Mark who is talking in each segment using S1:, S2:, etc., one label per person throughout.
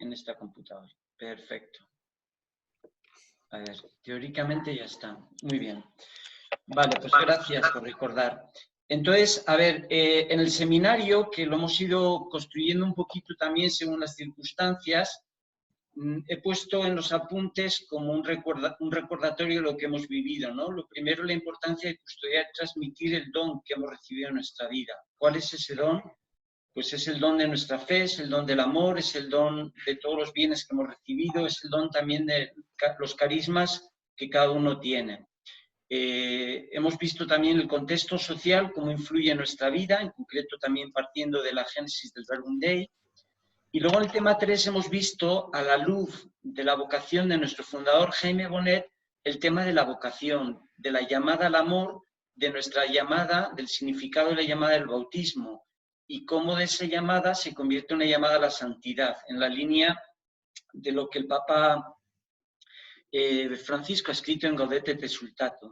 S1: en esta computadora. Perfecto. A ver, teóricamente ya está. Muy bien. Vale, pues gracias por recordar. Entonces, a ver, en el seminario, que lo hemos ido construyendo un poquito también según las circunstancias, he puesto en los apuntes como un recordatorio de lo que hemos vivido, ¿no? Lo primero, la importancia de custodiar y transmitir el don que hemos recibido en nuestra vida. ¿Cuál es ese don? Pues es el don de nuestra fe, es el don del amor, es el don de todos los bienes que hemos recibido, es el don también de los carismas que cada uno tiene. Hemos visto también el contexto social, cómo influye en nuestra vida, en concreto también partiendo de la génesis del Verbum Dei. Y luego en el tema 3 hemos visto, a la luz de la vocación de nuestro fundador Jaime Bonet, el tema de la vocación, de la llamada al amor, de nuestra llamada, del significado de la llamada del bautismo, y cómo de esa llamada se convierte en una llamada a la santidad, en la línea de lo que el Papa Francisco ha escrito en Gaudete et Exsultate.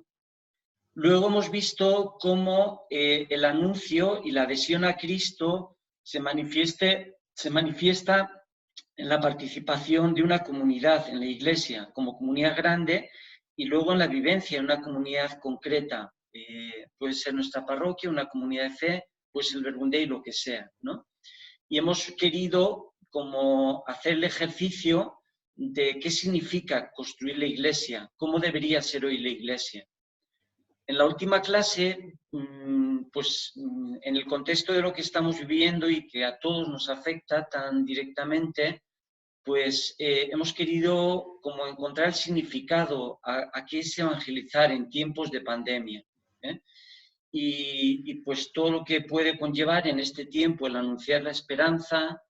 S1: Luego hemos visto cómo el anuncio y la adhesión a Cristo se manifiesta en la participación de una comunidad en la Iglesia, como comunidad grande, y luego en la vivencia en una comunidad concreta. Puede ser nuestra parroquia, una comunidad de fe, pues el Verbum Dei, lo que sea, ¿no? Y hemos querido como hacer el ejercicio de qué significa construir la Iglesia, cómo debería ser hoy la Iglesia. En la última clase, pues en el contexto de lo que estamos viviendo y que a todos nos afecta tan directamente, pues hemos querido como encontrar el significado a qué es evangelizar en tiempos de pandemia. Y pues todo lo que puede conllevar en este tiempo el anunciar la esperanza,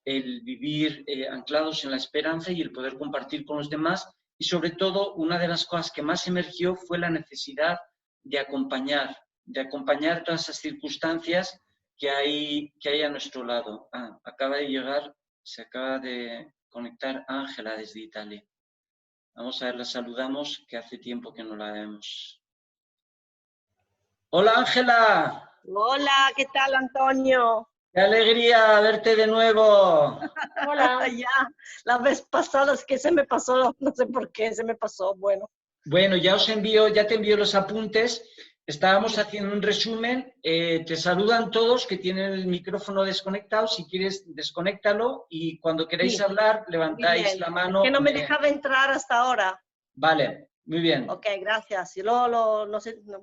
S1: el vivir anclados en la esperanza y el poder compartir con los demás. Y sobre todo, una de las cosas que más emergió fue la necesidad de acompañar todas esas circunstancias que hay a nuestro lado. Acaba de llegar, se acaba de conectar Ángela desde Italia. Vamos a ver, la saludamos, que hace tiempo que no la vemos. ¡Hola, Ángela!
S2: Hola, ¿qué tal, Antonio?
S1: ¡Qué alegría verte de nuevo!
S2: Hola. Ya, la vez pasada es que se me pasó, no sé por qué se me pasó, bueno.
S1: Bueno, ya te envío los apuntes. Estábamos haciendo un resumen. Te saludan todos que tienen el micrófono desconectado. Si quieres, desconéctalo y cuando queráis hablar, levantáis la mano.
S2: Es que no me dejaba entrar hasta ahora.
S1: Vale, muy bien.
S2: Ok, gracias. Y luego, no sé... No...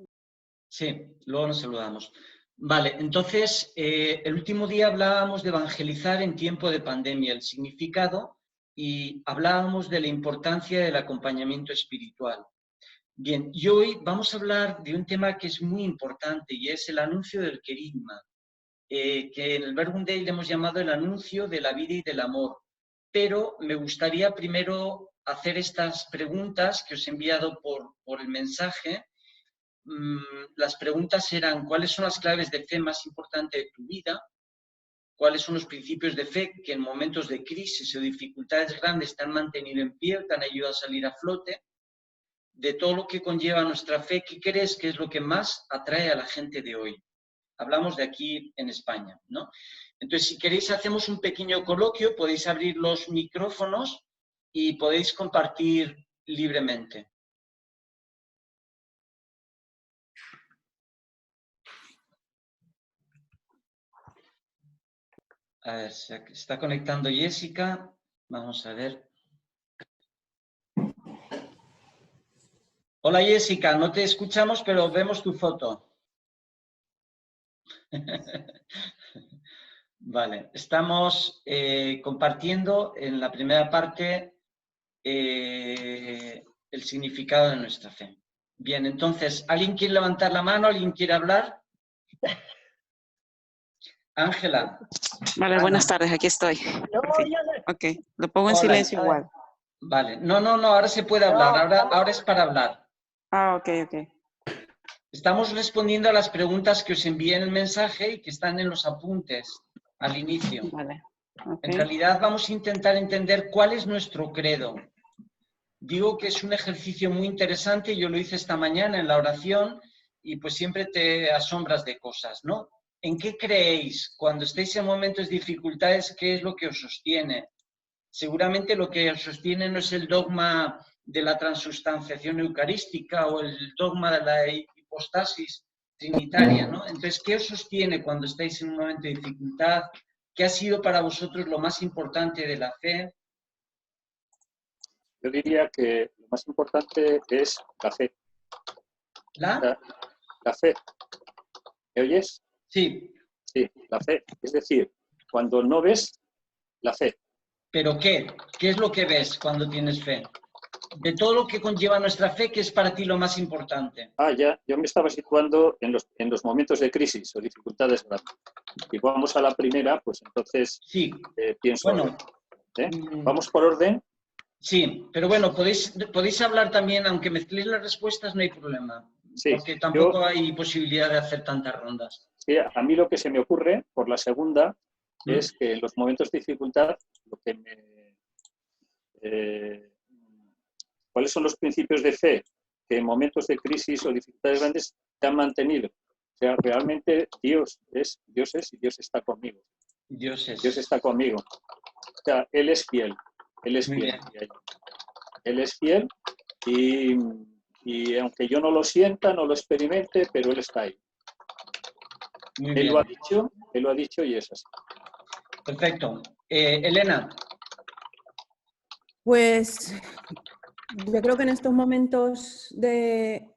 S1: Sí, luego nos saludamos. Vale, entonces, el último día hablábamos de evangelizar en tiempo de pandemia, el significado, y hablábamos de la importancia del acompañamiento espiritual. Bien, y hoy vamos a hablar de un tema que es muy importante y es el anuncio del querigma, que en el Verbum Dei le hemos llamado el anuncio de la vida y del amor. Pero me gustaría primero hacer estas preguntas que os he enviado por el mensaje. Las preguntas eran: ¿cuáles son las claves de fe más importantes de tu vida? ¿Cuáles son los principios de fe que en momentos de crisis o dificultades grandes te han mantenido en pie, te han ayudado a salir a flote? De todo lo que conlleva nuestra fe, ¿qué crees que es lo que más atrae a la gente de hoy? Hablamos de aquí en España, ¿no? Entonces, si queréis, hacemos un pequeño coloquio, podéis abrir los micrófonos y podéis compartir libremente. A ver, se está conectando Jessica. Vamos a ver. Hola Jessica, no te escuchamos, pero vemos tu foto. Vale, estamos compartiendo en la primera parte el significado de nuestra fe. Bien, entonces, ¿alguien quiere levantar la mano? ¿Alguien quiere hablar? Ángela.
S3: Vale, buenas tardes, aquí estoy.
S2: No,
S3: Ok, lo pongo en silencio igual.
S1: Vale, no, ahora se puede hablar, ahora es para hablar.
S3: Ok.
S1: Estamos respondiendo a las preguntas que os envié en el mensaje y que están en los apuntes al inicio.
S3: Vale. Okay.
S1: En realidad vamos a intentar entender cuál es nuestro credo. Digo que es un ejercicio muy interesante, yo lo hice esta mañana en la oración y pues siempre te asombras de cosas, ¿no? ¿En qué creéis? Cuando estéis en momentos de dificultades, ¿qué es lo que os sostiene? seguramente lo que sostiene no es el dogma de la transustanciación eucarística o el dogma de la hipostasis trinitaria, ¿no? Entonces, ¿qué os sostiene cuando estáis en un momento de dificultad? ¿Qué ha sido para vosotros lo más importante de la fe?
S4: Yo diría que lo más importante es la fe.
S1: ¿La?
S4: La fe. ¿Me oyes?
S1: Sí.
S4: Sí, la fe. Es decir, cuando no ves, la fe.
S1: ¿Pero qué? ¿Qué es lo que ves cuando tienes fe? De todo lo que conlleva nuestra fe, ¿qué es para ti lo más importante?
S4: Ya, yo me estaba situando en los momentos de crisis o dificultades grandes. Y vamos a la primera, pues entonces
S1: sí.
S4: Pienso.
S1: Bueno,
S4: ¿Vamos por orden?
S1: Sí, pero bueno, podéis hablar también, aunque mezcléis las respuestas, no hay problema.
S4: Sí,
S1: porque tampoco hay posibilidad de hacer tantas rondas.
S4: Sí, a mí lo que se me ocurre, por la segunda, es que en los momentos de dificultad, ¿cuáles son los principios de fe que en momentos de crisis o dificultades grandes te han mantenido? O sea, realmente Dios es y Dios está conmigo.
S1: Dios
S4: está conmigo. O sea, Él es fiel. Él es fiel. Él es fiel y aunque yo no lo sienta, no lo experimente, pero Él está ahí. Él lo ha dicho y es así.
S1: Perfecto. Elena.
S5: Pues yo creo que en estos momentos de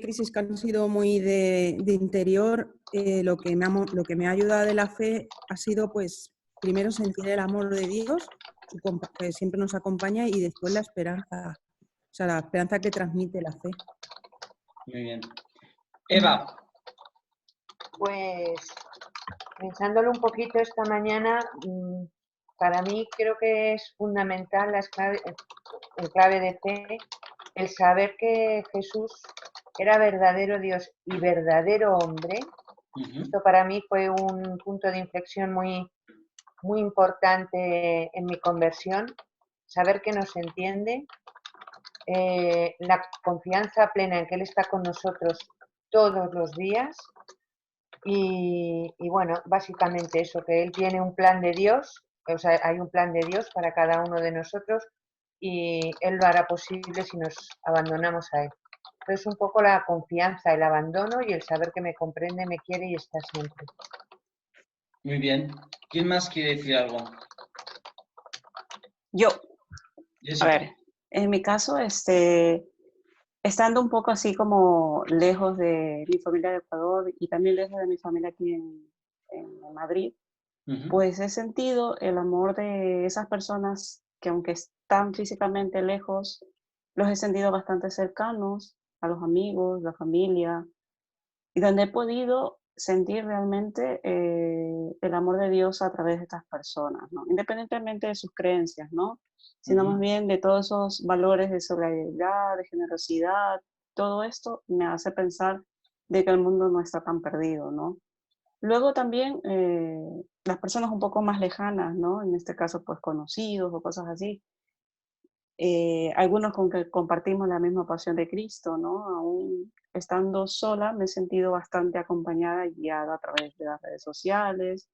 S5: crisis que han sido muy de interior, lo que me ha ayudado de la fe ha sido, pues, primero sentir el amor de Dios, que siempre nos acompaña, y después la esperanza, o sea, la esperanza que transmite la fe.
S1: Muy bien. Eva.
S6: Pues, pensándolo un poquito esta mañana, para mí creo que es fundamental en clave de fe, el saber que Jesús era verdadero Dios y verdadero hombre. Esto para mí fue un punto de inflexión muy, muy importante en mi conversión. Saber que nos entiende, la confianza plena en que Él está con nosotros todos los días. Y bueno, básicamente eso, que Él tiene un plan de Dios, o sea, hay un plan de Dios para cada uno de nosotros y Él lo hará posible si nos abandonamos a Él. Entonces, un poco la confianza, el abandono y el saber que me comprende, me quiere y está siempre.
S1: Muy bien. ¿Quién más quiere decir algo?
S3: Yo.
S1: Jessica.
S3: A ver, en mi caso, estando un poco así como lejos de mi familia de Ecuador y también lejos de mi familia aquí en Madrid, pues he sentido el amor de esas personas que, aunque están físicamente lejos, los he sentido bastante cercanos, a los amigos, la familia, y donde he podido sentir realmente el amor de Dios a través de estas personas, ¿no? Independientemente de sus creencias, ¿no? Sino más bien de todos esos valores de solidaridad, de generosidad. Todo esto me hace pensar de que el mundo no está tan perdido, ¿no? Luego también las personas un poco más lejanas, ¿no? En este caso, pues conocidos o cosas así. Algunos con que compartimos la misma pasión de Cristo, ¿no? Aún estando sola me he sentido bastante acompañada y guiada a través de las redes sociales,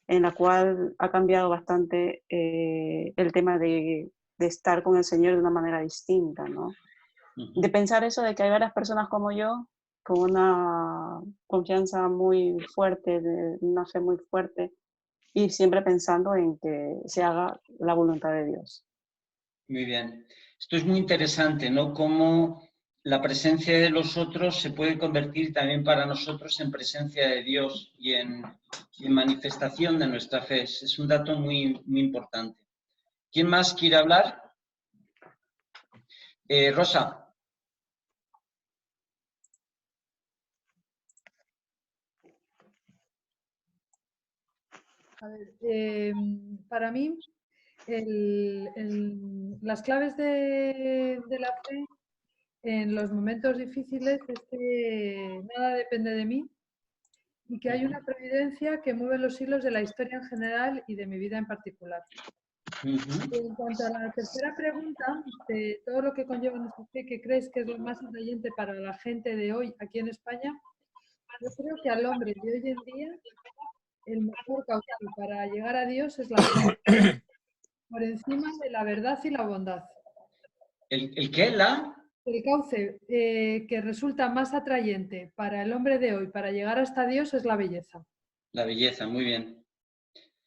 S3: en la cual ha cambiado bastante el tema de estar con el Señor de una manera distinta, ¿no? De pensar eso de que hay varias personas como yo, con una confianza muy fuerte, de una fe muy fuerte, y siempre pensando en que se haga la voluntad de Dios.
S1: Muy bien. Esto es muy interesante, ¿no? Cómo la presencia de los otros se puede convertir también para nosotros en presencia de Dios y en manifestación de nuestra fe. Es un dato muy, muy importante. ¿Quién más quiere hablar? Rosa.
S7: A ver, para mí, las claves de la fe en los momentos difíciles es que nada depende de mí y que hay una providencia que mueve los hilos de la historia en general y de mi vida en particular. En cuanto a la tercera pregunta, de todo lo que conlleva nuestra fe, ¿qué crees que es lo más atrayente para la gente de hoy aquí en España? Yo creo que al hombre de hoy en día el mejor cauce para llegar a Dios es la fe. por encima de la verdad y la bondad.
S1: ¿El qué?
S7: El cauce que resulta más atrayente para el hombre de hoy para llegar hasta Dios es la belleza.
S1: La belleza, muy bien.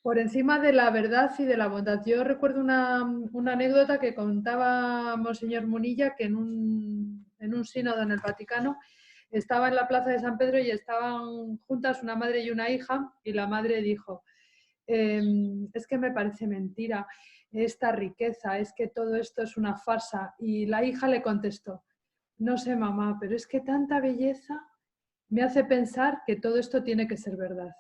S7: Por encima de la verdad y de la bondad. Yo recuerdo una anécdota que contaba Monseñor Munilla, que en un sínodo en el Vaticano estaba en la plaza de San Pedro y estaban juntas una madre y una hija, y la madre dijo, es que me parece mentira esta riqueza, es que todo esto es una farsa. Y la hija le contestó, no sé mamá, pero es que tanta belleza me hace pensar que todo esto tiene que ser verdad.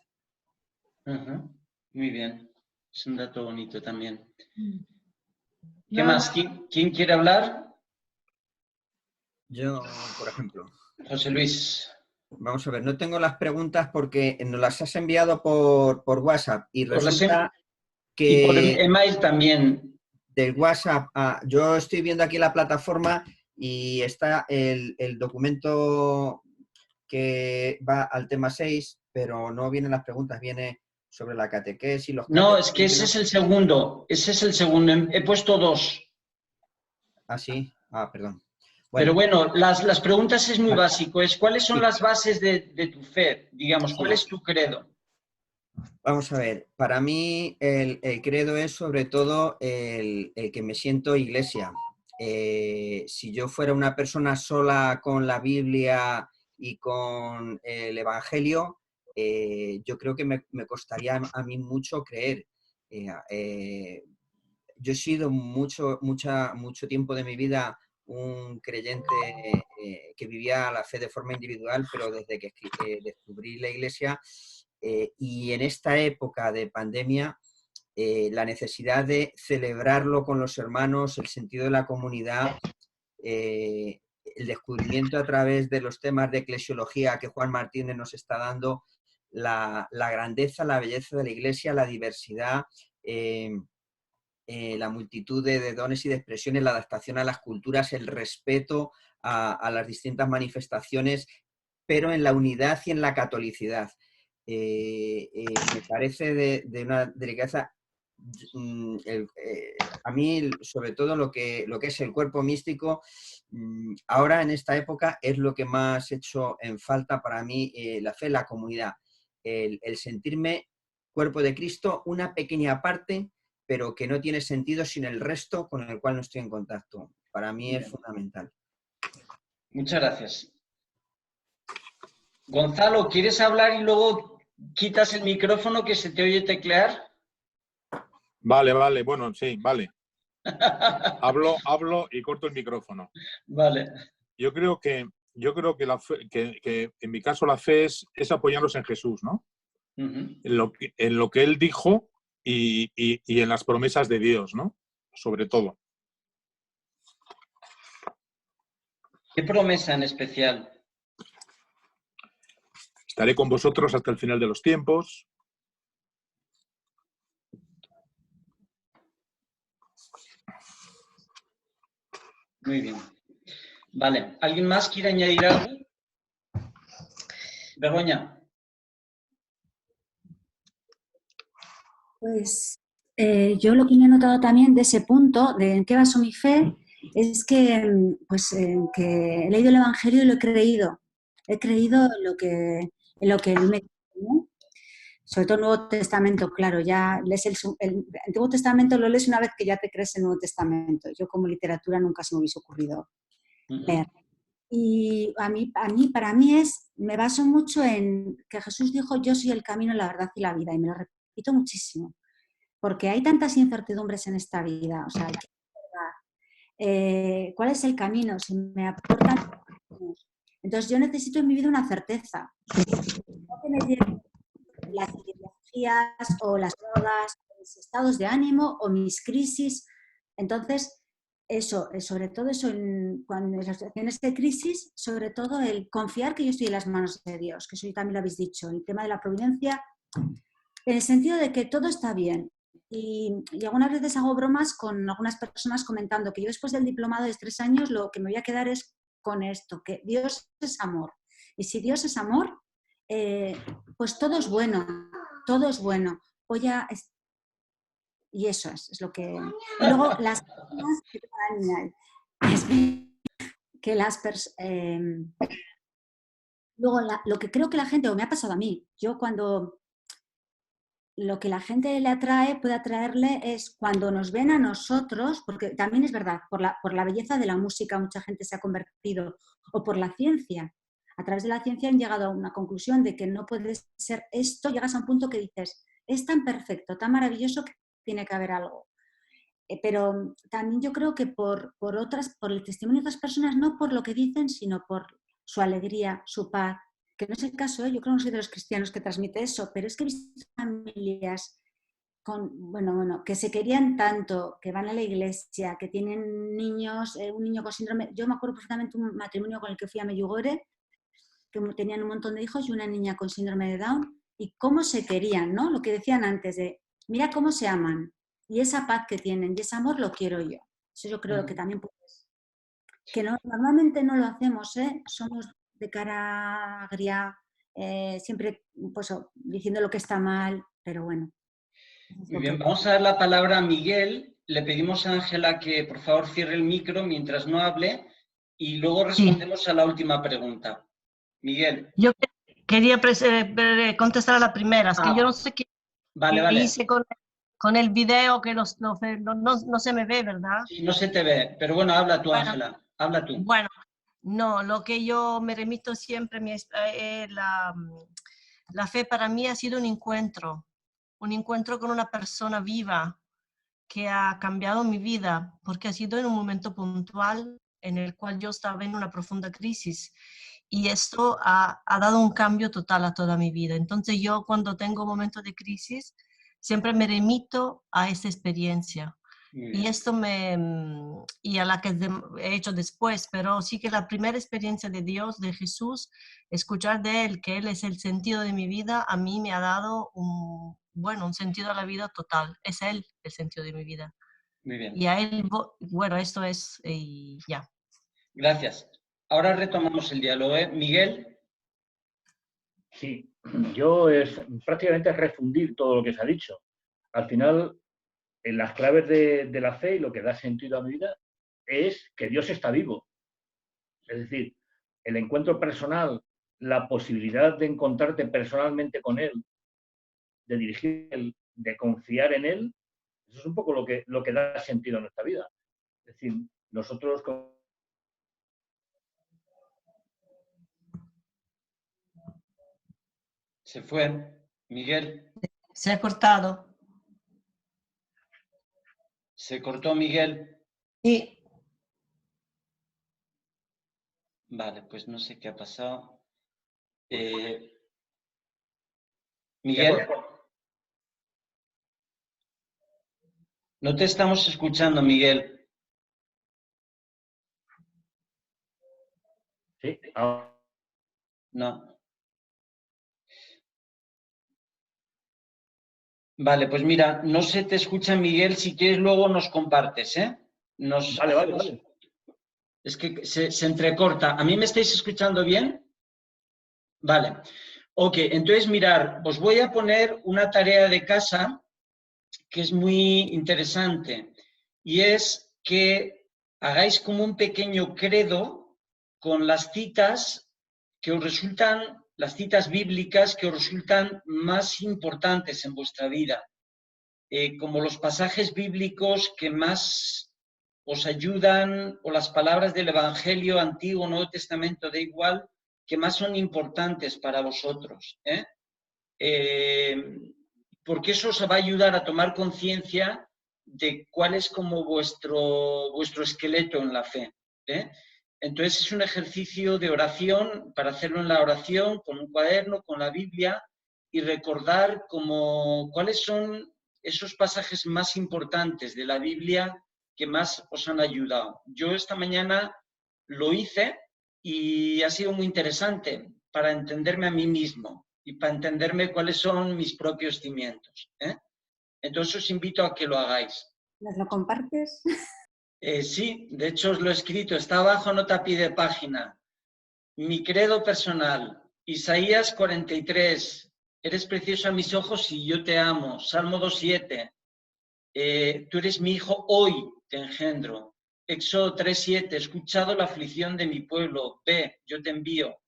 S1: Uh-huh. Muy bien, es un dato bonito también. ¿Qué
S7: Nada
S1: más? ¿Quién quiere hablar?
S8: Yo, por ejemplo.
S1: José Luis.
S8: Vamos a ver, no tengo las preguntas porque nos las has enviado por WhatsApp y resulta que...
S1: Y por email también.
S8: Del WhatsApp, yo estoy viendo aquí la plataforma y está el documento que va al tema 6, pero no vienen las preguntas, viene sobre la catequesis, los
S1: No, es que ese es el segundo, he puesto 2.
S8: Ah, sí, perdón.
S1: Bueno. Pero bueno, las preguntas es muy básico, ¿cuáles son las bases de tu fe? Digamos, ¿cuál es tu credo?
S8: Vamos a ver, para mí el credo es sobre todo el que me siento iglesia. Si yo fuera una persona sola con la Biblia y con el Evangelio, yo creo que me costaría a mí mucho creer. Yo he sido mucho tiempo de mi vida un creyente que vivía la fe de forma individual, pero desde que descubrí la iglesia y en esta época de pandemia, la necesidad de celebrarlo con los hermanos, el sentido de la comunidad, el descubrimiento a través de los temas de eclesiología que Juan Martínez nos está dando, la grandeza, la belleza de la iglesia, la diversidad, la multitud de dones y de expresiones, la adaptación a las culturas, el respeto a las distintas manifestaciones, pero en la unidad y en la catolicidad. Me parece de una delicadeza. A mí, sobre todo, lo que es el cuerpo místico, ahora en esta época es lo que más hecho en falta para mí, la fe, la comunidad, el sentirme cuerpo de Cristo, una pequeña parte, pero que no tiene sentido sin el resto con el cual no estoy en contacto. Para mí es fundamental.
S1: Muchas gracias. Gonzalo, ¿quieres hablar y luego quitas el micrófono que se te oye teclear?
S9: Vale, bueno, sí, vale. Hablo y corto el micrófono.
S1: Vale.
S9: Yo creo que la fe, que en mi caso la fe es apoyarnos en Jesús, ¿no?
S1: Uh-huh.
S9: En lo que Él dijo y en las promesas de Dios, ¿no? Sobre todo.
S1: ¿Qué promesa en especial?
S9: Estaré con vosotros hasta el final de los tiempos.
S1: Muy bien. Vale. ¿Alguien más quiere añadir algo? Begoña.
S10: Pues yo lo que me he notado también de ese punto, de en qué baso mi fe, es que, pues, que he leído el Evangelio y lo he creído. He creído en lo que él me dice, ¿no? Sobre todo el Nuevo Testamento, claro, ya lees el Antiguo Testamento lo lees una vez que ya te crees el Nuevo Testamento. Yo como literatura nunca se me hubiese ocurrido leer. Y para mí me baso mucho en que Jesús dijo, yo soy el camino, la verdad y la vida, y me lo repito muchísimo, porque hay tantas incertidumbres en esta vida, o sea, ¿cuál es el camino? Si me aportan... Entonces yo necesito en mi vida una certeza, no que me lleven las ideologías o las drogas, mis estados de ánimo o mis crisis. Entonces, eso, sobre todo eso, cuando en las situaciones de crisis, sobre todo el confiar que yo estoy en las manos de Dios, que eso también lo habéis dicho, el tema de la providencia, en el sentido de que todo está bien. Y algunas veces hago bromas con algunas personas comentando que yo después del diplomado de 3 años lo que me voy a quedar es con esto, que Dios es amor. Y si Dios es amor, pues todo es bueno, todo es bueno. Y eso es lo que... Y luego las personas que las personas... luego lo que creo que la gente, o me ha pasado a mí, yo cuando... Lo que la gente le atrae, puede atraerle es cuando nos ven a nosotros, porque también es verdad, por la belleza de la música mucha gente se ha convertido, o por la ciencia. A través de la ciencia han llegado a una conclusión de que no puede ser esto, llegas a un punto que dices, es tan perfecto, tan maravilloso que tiene que haber algo. Pero también yo creo que por el testimonio de otras personas, no por lo que dicen, sino por su alegría, su paz, que no es el caso, yo creo que no soy de los cristianos que transmite eso, pero es que he visto familias que se querían tanto, que van a la iglesia, que tienen niños, un niño con síndrome, yo me acuerdo perfectamente un matrimonio con el que fui a Medjugorje, que tenían un montón de hijos y una niña con síndrome de Down, y cómo se querían, ¿no? Lo que decían antes de, mira cómo se aman, y esa paz que tienen, y ese amor lo quiero yo. Eso yo creo que también puedes, que normalmente no lo hacemos, somos de cara agria, siempre pues, diciendo lo que está mal, pero bueno.
S1: Muy bien, vamos a dar la palabra a Miguel. Le pedimos a Ángela que por favor cierre el micro mientras no hable y luego respondemos a la última pregunta. Miguel.
S2: Yo quería contestar a la primera, es que yo no sé qué hice con el video, que no se me ve, ¿verdad?
S1: Sí, no se te ve, pero bueno, habla tú, Ángela, habla tú.
S2: Bueno, no, lo que yo me remito siempre, la fe para mí ha sido un encuentro con una persona viva que ha cambiado mi vida, porque ha sido en un momento puntual en el cual yo estaba en una profunda crisis y esto ha dado un cambio total a toda mi vida. Entonces yo cuando tengo momentos de crisis siempre me remito a esa experiencia. Y esto y a la que he hecho después, pero sí que la primera experiencia de Dios, de Jesús, escuchar de Él, que Él es el sentido de mi vida, a mí me ha dado un sentido a la vida total. Es Él el sentido de mi vida.
S1: Muy bien.
S2: Y a Él, bueno, esto es ya.
S1: Gracias. Ahora retomamos el diálogo. Miguel.
S11: Sí, yo prácticamente refundir todo lo que se ha dicho. Al final, en las claves de la fe y lo que da sentido a mi vida es que Dios está vivo. Es decir, el encuentro personal, la posibilidad de encontrarte personalmente con Él, de dirigir, de confiar en Él, eso es un poco lo que da sentido a nuestra vida. Es decir, nosotros...
S1: Se fue. Miguel.
S2: Se ha cortado.
S1: ¿Se cortó, Miguel?
S2: Sí.
S1: Vale, pues no sé qué ha pasado. Miguel. No te estamos escuchando, Miguel.
S11: Sí.
S1: No. Vale, pues mira, no se te escucha, Miguel. Si quieres, luego nos compartes, ¿eh? Vale. Es que se entrecorta. ¿A mí me estáis escuchando bien? Vale. Ok, entonces mirar, os voy a poner una tarea de casa que es muy interesante y es que hagáis como un pequeño credo con las citas que os resultan, las citas bíblicas que os resultan más importantes en vuestra vida, como los pasajes bíblicos que más os ayudan, o las palabras del Evangelio Antiguo, Nuevo Testamento, da igual, que más son importantes para vosotros, porque eso os va a ayudar a tomar conciencia de cuál es como vuestro esqueleto en la fe. Entonces es un ejercicio de oración, para hacerlo en la oración, con un cuaderno, con la Biblia, y recordar cuáles son esos pasajes más importantes de la Biblia que más os han ayudado. Yo esta mañana lo hice y ha sido muy interesante para entenderme a mí mismo y para entenderme cuáles son mis propios cimientos. Entonces os invito a que lo hagáis.
S10: ¿Nos lo compartes?
S1: Sí, de hecho os lo he escrito, está abajo, nota a pie de página. Mi credo personal, Isaías 43, eres precioso a mis ojos y yo te amo. Salmo 2:7, tú eres mi hijo, hoy te engendro. Éxodo 3:7, he escuchado la aflicción de mi pueblo, ve, yo te envío.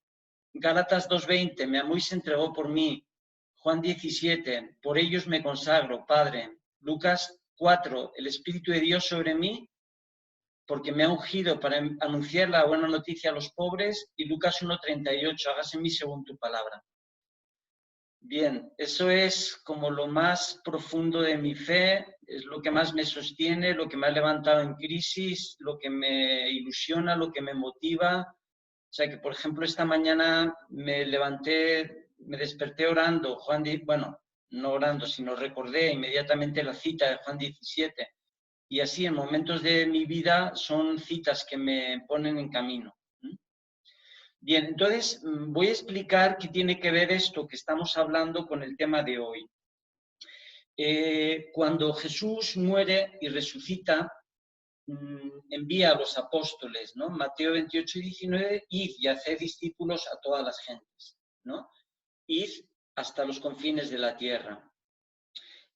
S1: Gálatas 2:20, me amó y se entregó por mí. Juan 17, por ellos me consagro, Padre. Lucas 4, el Espíritu de Dios sobre mí, porque me ha ungido para anunciar la buena noticia a los pobres. Y Lucas 1:38, hágase en mí según tu palabra. Bien, eso es como lo más profundo de mi fe, es lo que más me sostiene, lo que me ha levantado en crisis, lo que me ilusiona, lo que me motiva. O sea que, por ejemplo, esta mañana me desperté orando, bueno, no orando, sino recordé inmediatamente la cita de Juan 17. Y así, en momentos de mi vida, son citas que me ponen en camino. Bien, entonces voy a explicar qué tiene que ver esto que estamos hablando con el tema de hoy. Cuando Jesús muere y resucita, envía a los apóstoles, ¿no? Mateo 28:19, id y haced discípulos a todas las gentes, ¿no? Id hasta los confines de la tierra.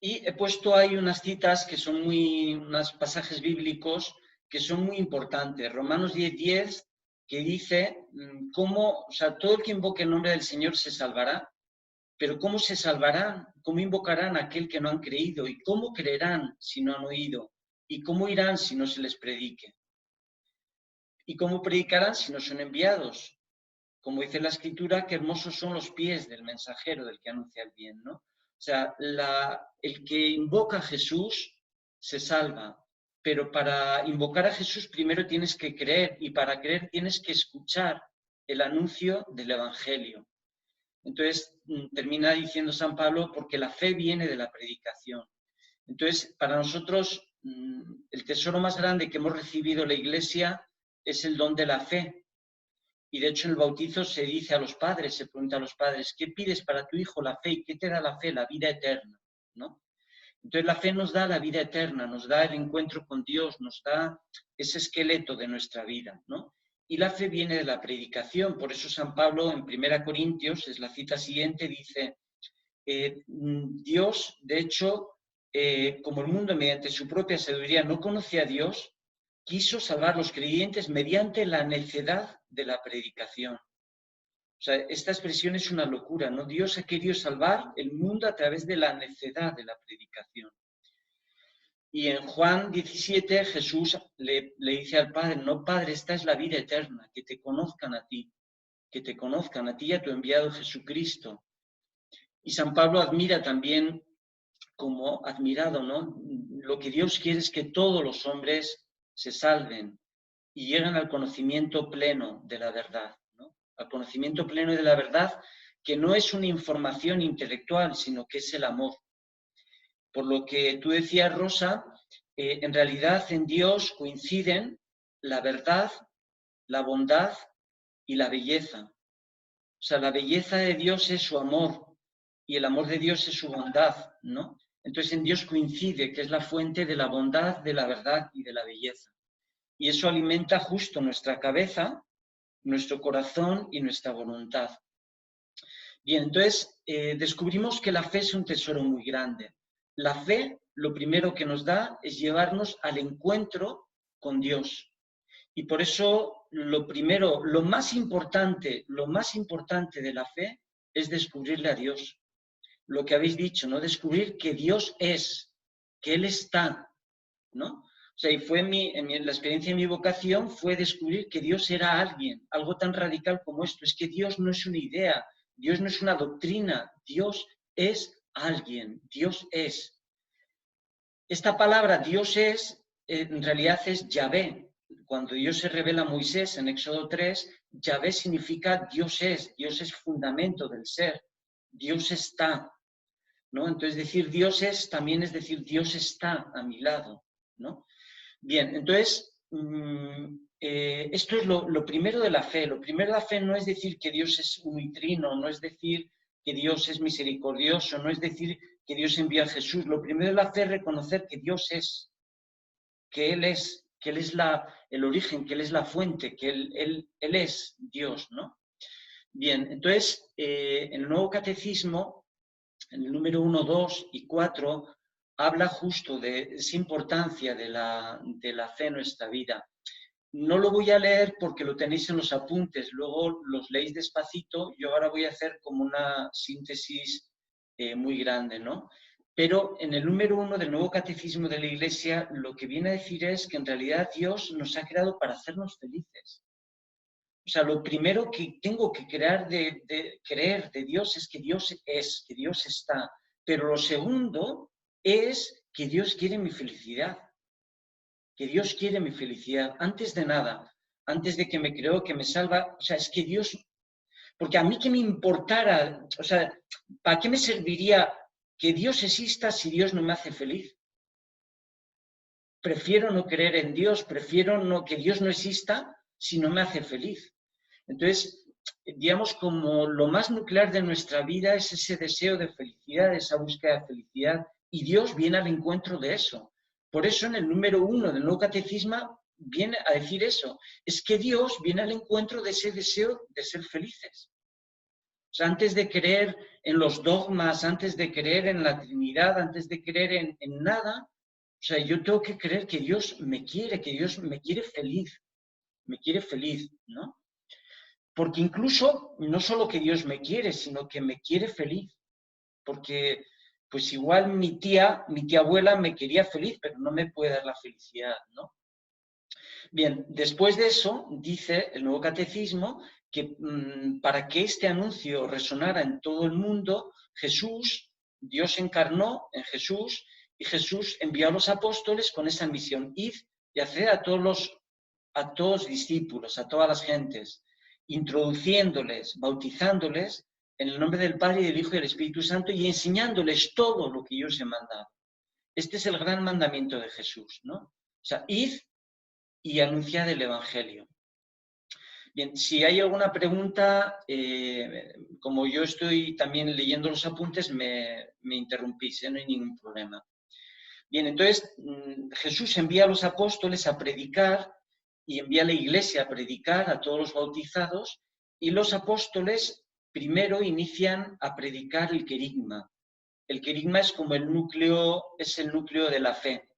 S1: Y he puesto ahí unas citas que son unos pasajes bíblicos que son muy importantes. Romanos 10:10, que dice cómo, o sea, todo el que invoque el nombre del Señor se salvará, pero ¿cómo se salvarán? ¿Cómo invocarán a aquel que no han creído? ¿Y cómo creerán si no han oído? ¿Y cómo irán si no se les predique? ¿Y cómo predicarán si no son enviados? Como dice la Escritura, qué hermosos son los pies del mensajero, del que anuncia el bien, ¿no? O sea, el que invoca a Jesús se salva, pero para invocar a Jesús primero tienes que creer, y para creer tienes que escuchar el anuncio del Evangelio. Entonces, termina diciendo San Pablo, porque la fe viene de la predicación. Entonces, para nosotros, el tesoro más grande que hemos recibido la Iglesia es el don de la fe. Y de hecho en el bautizo se dice a los padres, se pregunta a los padres, ¿qué pides para tu hijo? La fe. ¿Y qué te da la fe? La vida eterna, ¿no? Entonces la fe nos da la vida eterna, nos da el encuentro con Dios, nos da ese esqueleto de nuestra vida, ¿no? Y la fe viene de la predicación. Por eso San Pablo en 1 Corintios, es la cita siguiente, dice, Dios, de hecho, como el mundo mediante su propia sabiduría no conoce a Dios, quiso salvar a los creyentes mediante la necedad de la predicación. O sea, esta expresión es una locura, ¿no? Dios ha querido salvar el mundo a través de la necedad de la predicación. Y en Juan 17 Jesús le dice al Padre, no, Padre, esta es la vida eterna, que te conozcan a ti y a tu enviado Jesucristo. Y San Pablo admira también, como admirado, ¿no? Lo que Dios quiere es que todos los hombres se salven y lleguen al conocimiento pleno de la verdad, ¿no? Al conocimiento pleno de la verdad, que no es una información intelectual, sino que es el amor. Por lo que tú decías, Rosa, en realidad en Dios coinciden la verdad, la bondad y la belleza. O sea, la belleza de Dios es su amor y el amor de Dios es su bondad, ¿no? Entonces en Dios coincide, que es la fuente de la bondad, de la verdad y de la belleza. Y eso alimenta justo nuestra cabeza, nuestro corazón y nuestra voluntad. Bien, entonces descubrimos que la fe es un tesoro muy grande. La fe, lo primero que nos da es llevarnos al encuentro con Dios. Y por eso lo primero, lo más importante de la fe es descubrirle a Dios. Lo que habéis dicho, ¿no? Descubrir que Dios es, que Él está, ¿no? O sea, y fue la experiencia de mi vocación fue descubrir que Dios era alguien, algo tan radical como esto. Es que Dios no es una idea, Dios no es una doctrina, Dios es alguien, Dios es. Esta palabra Dios es, en realidad es Yahvé. Cuando Dios se revela a Moisés en Éxodo 3, Yahvé significa Dios es fundamento del ser, Dios está, ¿no? Entonces decir Dios es también es decir Dios está a mi lado, ¿no? Bien, entonces esto es lo primero de la fe. Lo primero de la fe no es decir que Dios es unitrino, no es decir que Dios es misericordioso, no es decir que Dios envía a Jesús. Lo primero de la fe es reconocer que Dios es, que Él es el origen, que Él es la fuente, que Él es Dios, ¿no? Bien, entonces, en el Nuevo Catecismo, en el número 1, 2 y 4, habla justo de esa importancia de la fe en nuestra vida. No lo voy a leer porque lo tenéis en los apuntes, luego los leéis despacito. Yo ahora voy a hacer como una síntesis muy grande, ¿no? Pero en el número 1 del Nuevo Catecismo de la Iglesia, lo que viene a decir es que en realidad Dios nos ha creado para hacernos felices. O sea, lo primero que tengo que creer de Dios es, que Dios está. Pero lo segundo es que Dios quiere mi felicidad. Que Dios quiere mi felicidad. Antes de nada, antes de que me creó, que me salva, o sea, es que Dios... Porque a mí que me importara, o sea, ¿para qué me serviría que Dios exista si Dios no me hace feliz? Prefiero no creer en Dios, prefiero que Dios no exista si no me hace feliz. Entonces, digamos, como lo más nuclear de nuestra vida es ese deseo de felicidad, esa búsqueda de felicidad, y Dios viene al encuentro de eso. Por eso en el número 1 del Nuevo Catecismo viene a decir eso, es que Dios viene al encuentro de ese deseo de ser felices. O sea, antes de creer en los dogmas, antes de creer en la Trinidad, antes de creer en nada, o sea, yo tengo que creer que Dios me quiere, que Dios me quiere feliz, ¿no? Porque incluso, no solo que Dios me quiere, sino que me quiere feliz. Porque, pues igual mi tía abuela me quería feliz, pero no me puede dar la felicidad, ¿no? Bien, después de eso, dice el Nuevo Catecismo que para que este anuncio resonara en todo el mundo, Dios encarnó en Jesús, y Jesús envió a los apóstoles con esa misión: id y haced a todos discípulos, a todas las gentes, introduciéndoles, bautizándoles en el nombre del Padre y del Hijo y del Espíritu Santo, y enseñándoles todo lo que yo os he mandado. Este es el gran mandamiento de Jesús, ¿no? O sea, id y anunciad el Evangelio. Bien, si hay alguna pregunta, como yo estoy también leyendo los apuntes, me interrumpís, no hay ningún problema. Bien, entonces Jesús envía a los apóstoles a predicar y envía a la iglesia a predicar a todos los bautizados, y los apóstoles primero inician a predicar el querigma. El querigma es como el núcleo de la fe.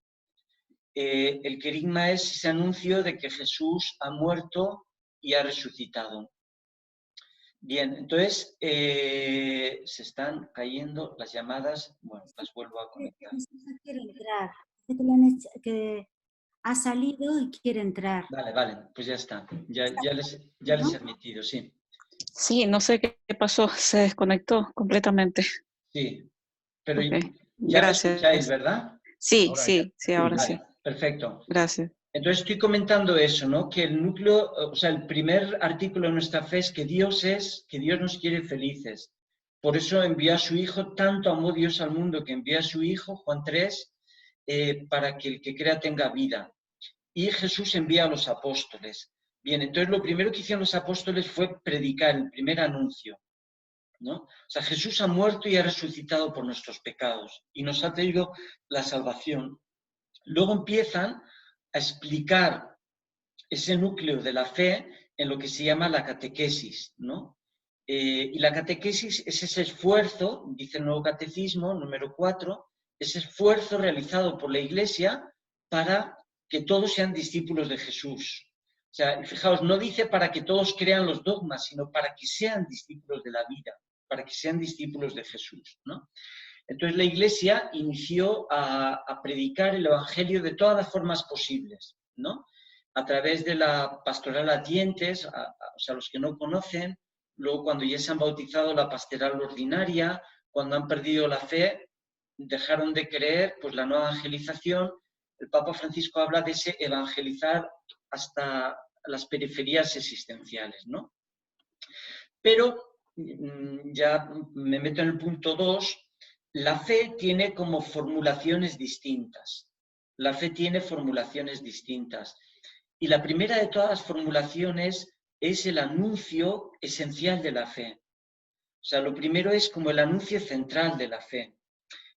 S1: El querigma es ese anuncio de que Jesús ha muerto y ha resucitado. Bien, entonces se están cayendo las llamadas. Bueno, las vuelvo a conectar.
S10: Quiere entrar. Que ha salido y quiere entrar.
S1: Vale, pues ya está. Ya les he admitido, sí.
S3: Sí, no sé qué pasó, se desconectó completamente.
S1: Sí, pero
S3: okay.
S1: Ya
S3: Gracias.
S1: me escucháis, ¿verdad?
S3: Sí,
S1: Ahora
S3: ahora sí.
S1: Perfecto.
S3: Gracias.
S1: Entonces estoy comentando eso, ¿no? Que el núcleo, o sea, el primer artículo de nuestra fe es que Dios nos quiere felices. Por eso envió a su Hijo, tanto amó Dios al mundo que envió a su Hijo, Juan 3, para que el que crea tenga vida. Y Jesús envía a los apóstoles. Bien, entonces lo primero que hicieron los apóstoles fue predicar, el primer anuncio, ¿no? O sea, Jesús ha muerto y ha resucitado por nuestros pecados y nos ha traído la salvación. Luego empiezan a explicar ese núcleo de la fe en lo que se llama la catequesis, ¿no? Y la catequesis es ese esfuerzo, dice el Nuevo Catecismo, número 4, ese esfuerzo realizado por la Iglesia para que todos sean discípulos de Jesús. O sea, fijaos, no dice para que todos crean los dogmas, sino para que sean discípulos de la vida, para que sean discípulos de Jesús, ¿no? Entonces la Iglesia inició a predicar el Evangelio de todas las formas posibles, ¿no? A través de la pastoral a tientes, o sea, los que no conocen, luego cuando ya se han bautizado, la pastoral ordinaria, cuando han perdido la fe, dejaron de creer, pues la no evangelización. El Papa Francisco habla de ese evangelizar hasta las periferias existenciales, ¿no? Pero ya me meto en el punto 2. La fe tiene como formulaciones distintas. La fe tiene formulaciones distintas. Y la primera de todas las formulaciones es el anuncio esencial de la fe. O sea, lo primero es como el anuncio central de la fe.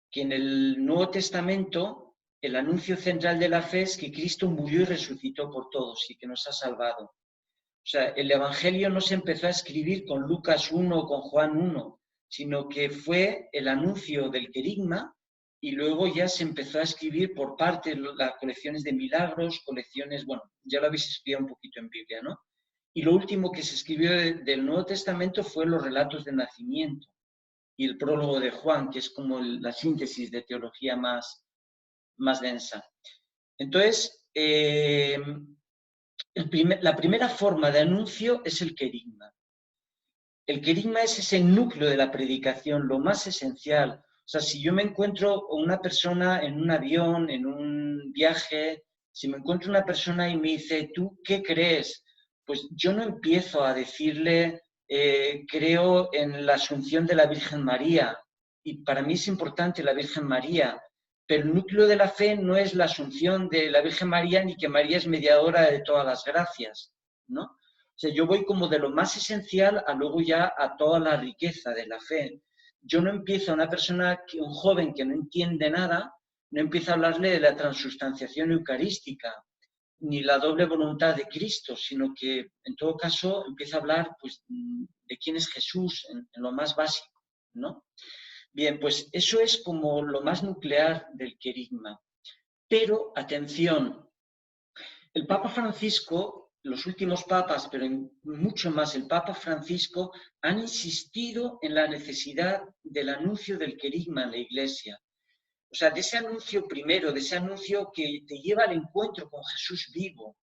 S1: Que en el Nuevo Testamento, el anuncio central de la fe es que Cristo murió y resucitó por todos y que nos ha salvado. O sea, el Evangelio no se empezó a escribir con Lucas 1 o con Juan 1, sino que fue el anuncio del querigma y luego ya se empezó a escribir por parte de las colecciones de milagros, colecciones, bueno, ya lo habéis estudiado un poquito en Biblia, ¿no? Y lo último que se escribió del Nuevo Testamento fue los relatos del nacimiento y el prólogo de Juan, que es como la síntesis de teología más densa. Entonces, la primera forma de anuncio es el querigma. El querigma es ese núcleo de la predicación, lo más esencial. O sea, si yo me encuentro una persona en un avión, en un viaje, si me encuentro una persona y me dice, ¿tú qué crees? Pues yo no empiezo a decirle, creo en la asunción de la Virgen María, y para mí es importante la Virgen María, pero el núcleo de la fe no es la asunción de la Virgen María ni que María es mediadora de todas las gracias, ¿no? O sea, yo voy como de lo más esencial a luego ya a toda la riqueza de la fe. Yo no empiezo a una persona, un joven que no entiende nada, no empiezo a hablarle de la transustanciación eucarística, ni la doble voluntad de Cristo, sino que en todo caso empiezo a hablar pues, de quién es Jesús en lo más básico, ¿no? Bien, pues eso es como lo más nuclear del querigma. Pero, atención, el Papa Francisco, los últimos papas, pero mucho más el Papa Francisco, han insistido en la necesidad del anuncio del querigma en la Iglesia. O sea, de ese anuncio primero, de ese anuncio que te lleva al encuentro con Jesús vivo.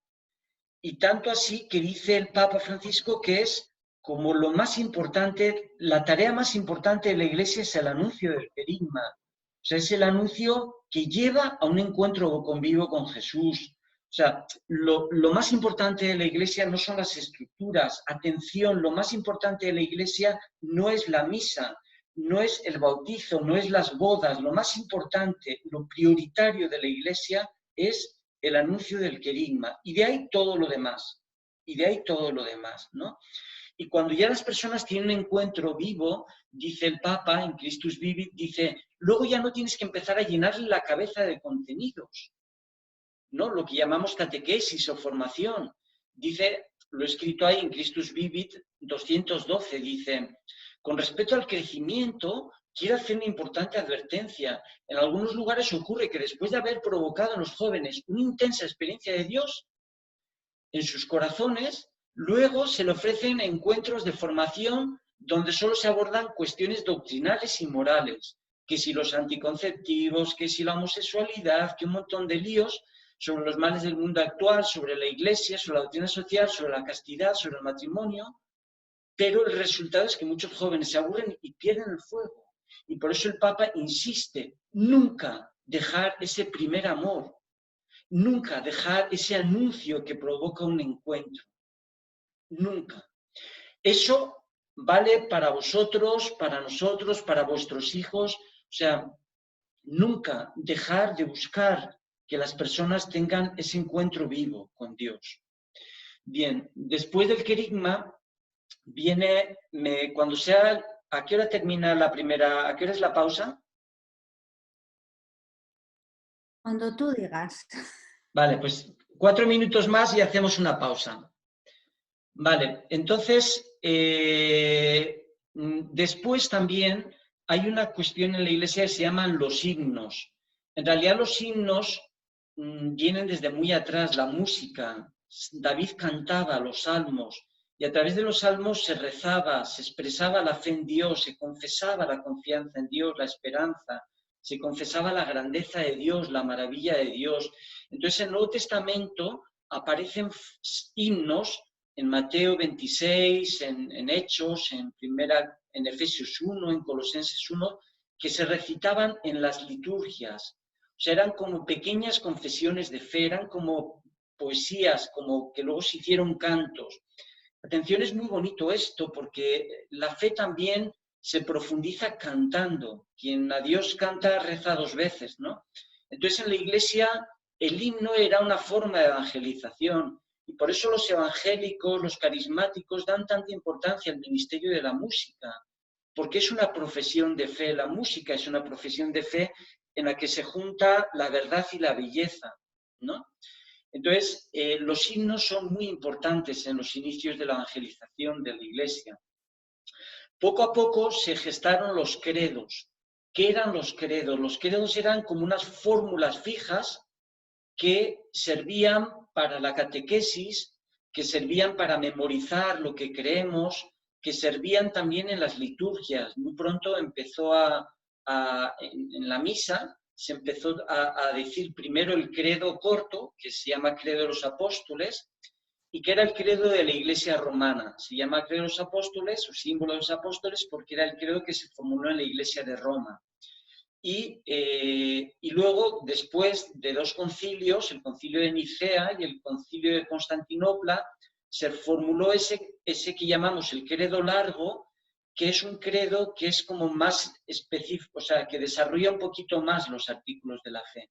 S1: Y tanto así que dice el Papa Francisco que es como lo más importante, la tarea más importante de la Iglesia es el anuncio del querigma. O sea, es el anuncio que lleva a un encuentro convivo con Jesús. O sea, lo más importante de la Iglesia no son las estructuras. Atención, lo más importante de la Iglesia no es la misa, no es el bautizo, no es las bodas. Lo más importante, lo prioritario de la Iglesia es el anuncio del querigma. Y de ahí todo lo demás. Y de ahí todo lo demás, ¿no? Y cuando ya las personas tienen un encuentro vivo, dice el Papa en Christus Vivit, dice, luego ya no tienes que empezar a llenarle la cabeza de contenidos, ¿no? Lo que llamamos catequesis o formación. Dice, lo he escrito ahí en Christus Vivit 212, dice, con respecto al crecimiento, quiero hacer una importante advertencia. En algunos lugares ocurre que después de haber provocado en los jóvenes una intensa experiencia de Dios en sus corazones, luego se le ofrecen encuentros de formación donde solo se abordan cuestiones doctrinales y morales, que si los anticonceptivos, que si la homosexualidad, que un montón de líos sobre los males del mundo actual, sobre la Iglesia, sobre la doctrina social, sobre la castidad, sobre el matrimonio, pero el resultado es que muchos jóvenes se aburren y pierden el fuego. Y por eso el Papa insiste, nunca dejar ese primer amor, nunca dejar ese anuncio que provoca un encuentro. Nunca. Eso vale para vosotros, para nosotros, para vuestros hijos. O sea, nunca dejar de buscar que las personas tengan ese encuentro vivo con Dios. Bien, después del querigma viene, cuando sea, ¿a qué hora termina la primera, a qué hora es la pausa?
S10: Cuando tú digas.
S1: Vale, pues 4 minutos más y hacemos una pausa. Vale, entonces, después también hay una cuestión en la Iglesia que se llaman los himnos. En realidad los himnos vienen desde muy atrás, la música. David cantaba los salmos y a través de los salmos se rezaba, se expresaba la fe en Dios, se confesaba la confianza en Dios, la esperanza, se confesaba la grandeza de Dios, la maravilla de Dios. Entonces en el Nuevo Testamento aparecen himnos en Mateo 26, en Hechos, en Efesios 1, en Colosenses 1, que se recitaban en las liturgias. O sea, eran como pequeñas confesiones de fe, eran como poesías, como que luego se hicieron cantos. Atención, es muy bonito esto, porque la fe también se profundiza cantando. Quien a Dios canta, reza 2 veces, ¿no? Entonces, en la Iglesia, el himno era una forma de evangelización. Y por eso los evangélicos, los carismáticos, dan tanta importancia al ministerio de la música, porque es una profesión de fe. La música es una profesión de fe en la que se junta la verdad y la belleza, ¿no? Entonces, los himnos son muy importantes en los inicios de la evangelización de la Iglesia. Poco a poco se gestaron los credos, ¿Qué eran los credos? Los credos eran como unas fórmulas fijas que servían para la catequesis, que servían para memorizar lo que creemos, que servían también en las liturgias. Muy pronto empezó en la misa, se empezó a decir primero el credo corto, que se llama credo de los apóstoles, y que era el credo de la Iglesia romana. Se llama credo de los apóstoles o símbolo de los apóstoles porque era el credo que se formuló en la Iglesia de Roma. Y luego, después de dos concilios, el concilio de Nicea y el concilio de Constantinopla, se formuló ese que llamamos el credo largo, que es un credo que es como más específico, o sea, que desarrolla un poquito más los artículos de la fe.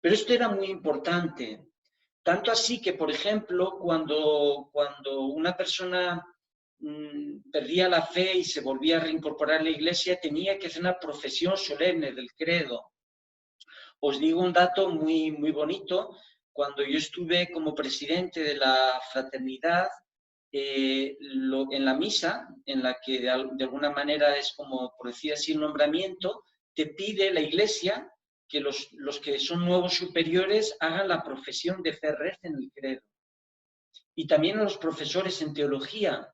S1: Pero esto era muy importante, tanto así que, por ejemplo, cuando una persona perdía la fe y se volvía a reincorporar a la Iglesia, tenía que hacer una profesión solemne del credo. Os digo un dato muy, muy bonito. Cuando yo estuve como presidente de la fraternidad, en la misa, en la que de alguna manera es como, por decir así, el nombramiento, te pide la Iglesia que los que son nuevos superiores hagan la profesión de fe, recen el credo. Y también a los profesores en teología,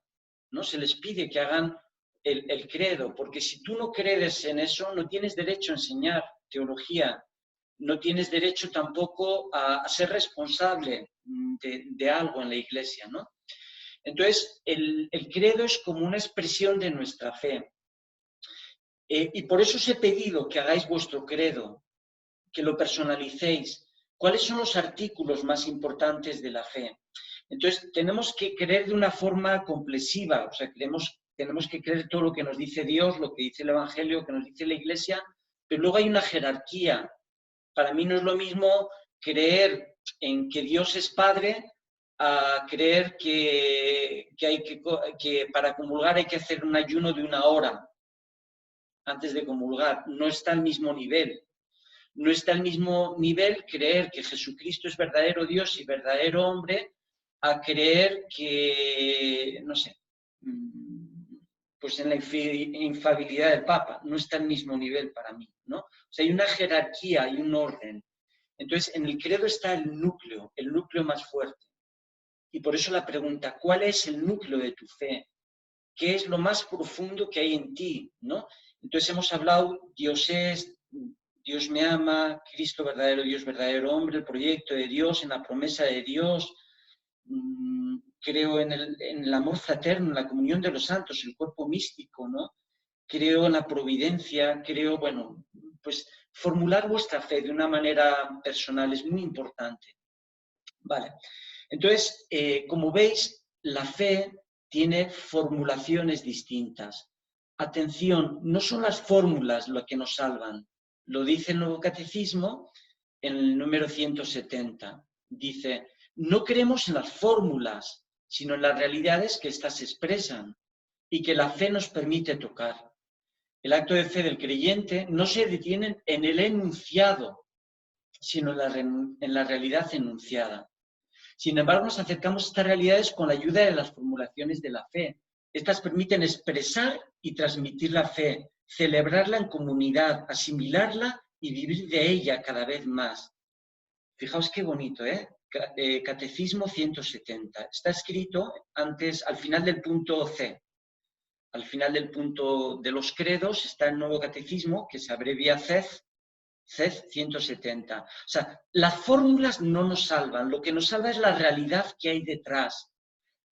S1: ¿no? Se les pide que hagan el credo, porque si tú no crees en eso, no tienes derecho a enseñar teología, no tienes derecho tampoco a ser responsable de algo en la Iglesia, ¿no? Entonces, el credo es como una expresión de nuestra fe. Y por eso os he pedido que hagáis vuestro credo, que lo personalicéis. ¿Cuáles son los artículos más importantes de la fe? Entonces, tenemos que creer de una forma complexiva, o sea, tenemos que creer todo lo que nos dice Dios, lo que dice el Evangelio, lo que nos dice la Iglesia, pero luego hay una jerarquía. Para mí no es lo mismo creer en que Dios es Padre a creer que para comulgar hay que hacer un ayuno de 1 hora antes de comulgar. No está al mismo nivel. No está al mismo nivel creer que Jesucristo es verdadero Dios y verdadero hombre a creer que, no sé, pues en la infalibilidad del Papa. No está al mismo nivel para mí, ¿no? O sea, hay una jerarquía, hay un orden. Entonces, en el credo está el núcleo más fuerte. Y por eso la pregunta, ¿cuál es el núcleo de tu fe? ¿Qué es lo más profundo que hay en ti, ¿no? Entonces hemos hablado, Dios es, Dios me ama, Cristo verdadero Dios, verdadero hombre, el proyecto de Dios, en la promesa de Dios, creo en el amor fraterno, en la comunión de los santos, el cuerpo místico, ¿no? Creo en la providencia, creo, bueno, pues formular vuestra fe de una manera personal es muy importante. Vale. Entonces, como veis, la fe tiene formulaciones distintas. Atención, no son las fórmulas lo que nos salvan. Lo dice el Nuevo Catecismo en el número 170. Dice, no creemos en las fórmulas, sino en las realidades que éstas expresan y que la fe nos permite tocar. El acto de fe del creyente no se detiene en el enunciado, sino en la realidad enunciada. Sin embargo, nos acercamos a estas realidades con la ayuda de las formulaciones de la fe. Estas permiten expresar y transmitir la fe, celebrarla en comunidad, asimilarla y vivir de ella cada vez más. Fijaos qué bonito, ¿eh? Catecismo 170. Está escrito antes, al final del punto C. Al final del punto de los credos está el Nuevo Catecismo, que se abrevia CEF 170. O sea, las fórmulas no nos salvan, lo que nos salva es la realidad que hay detrás.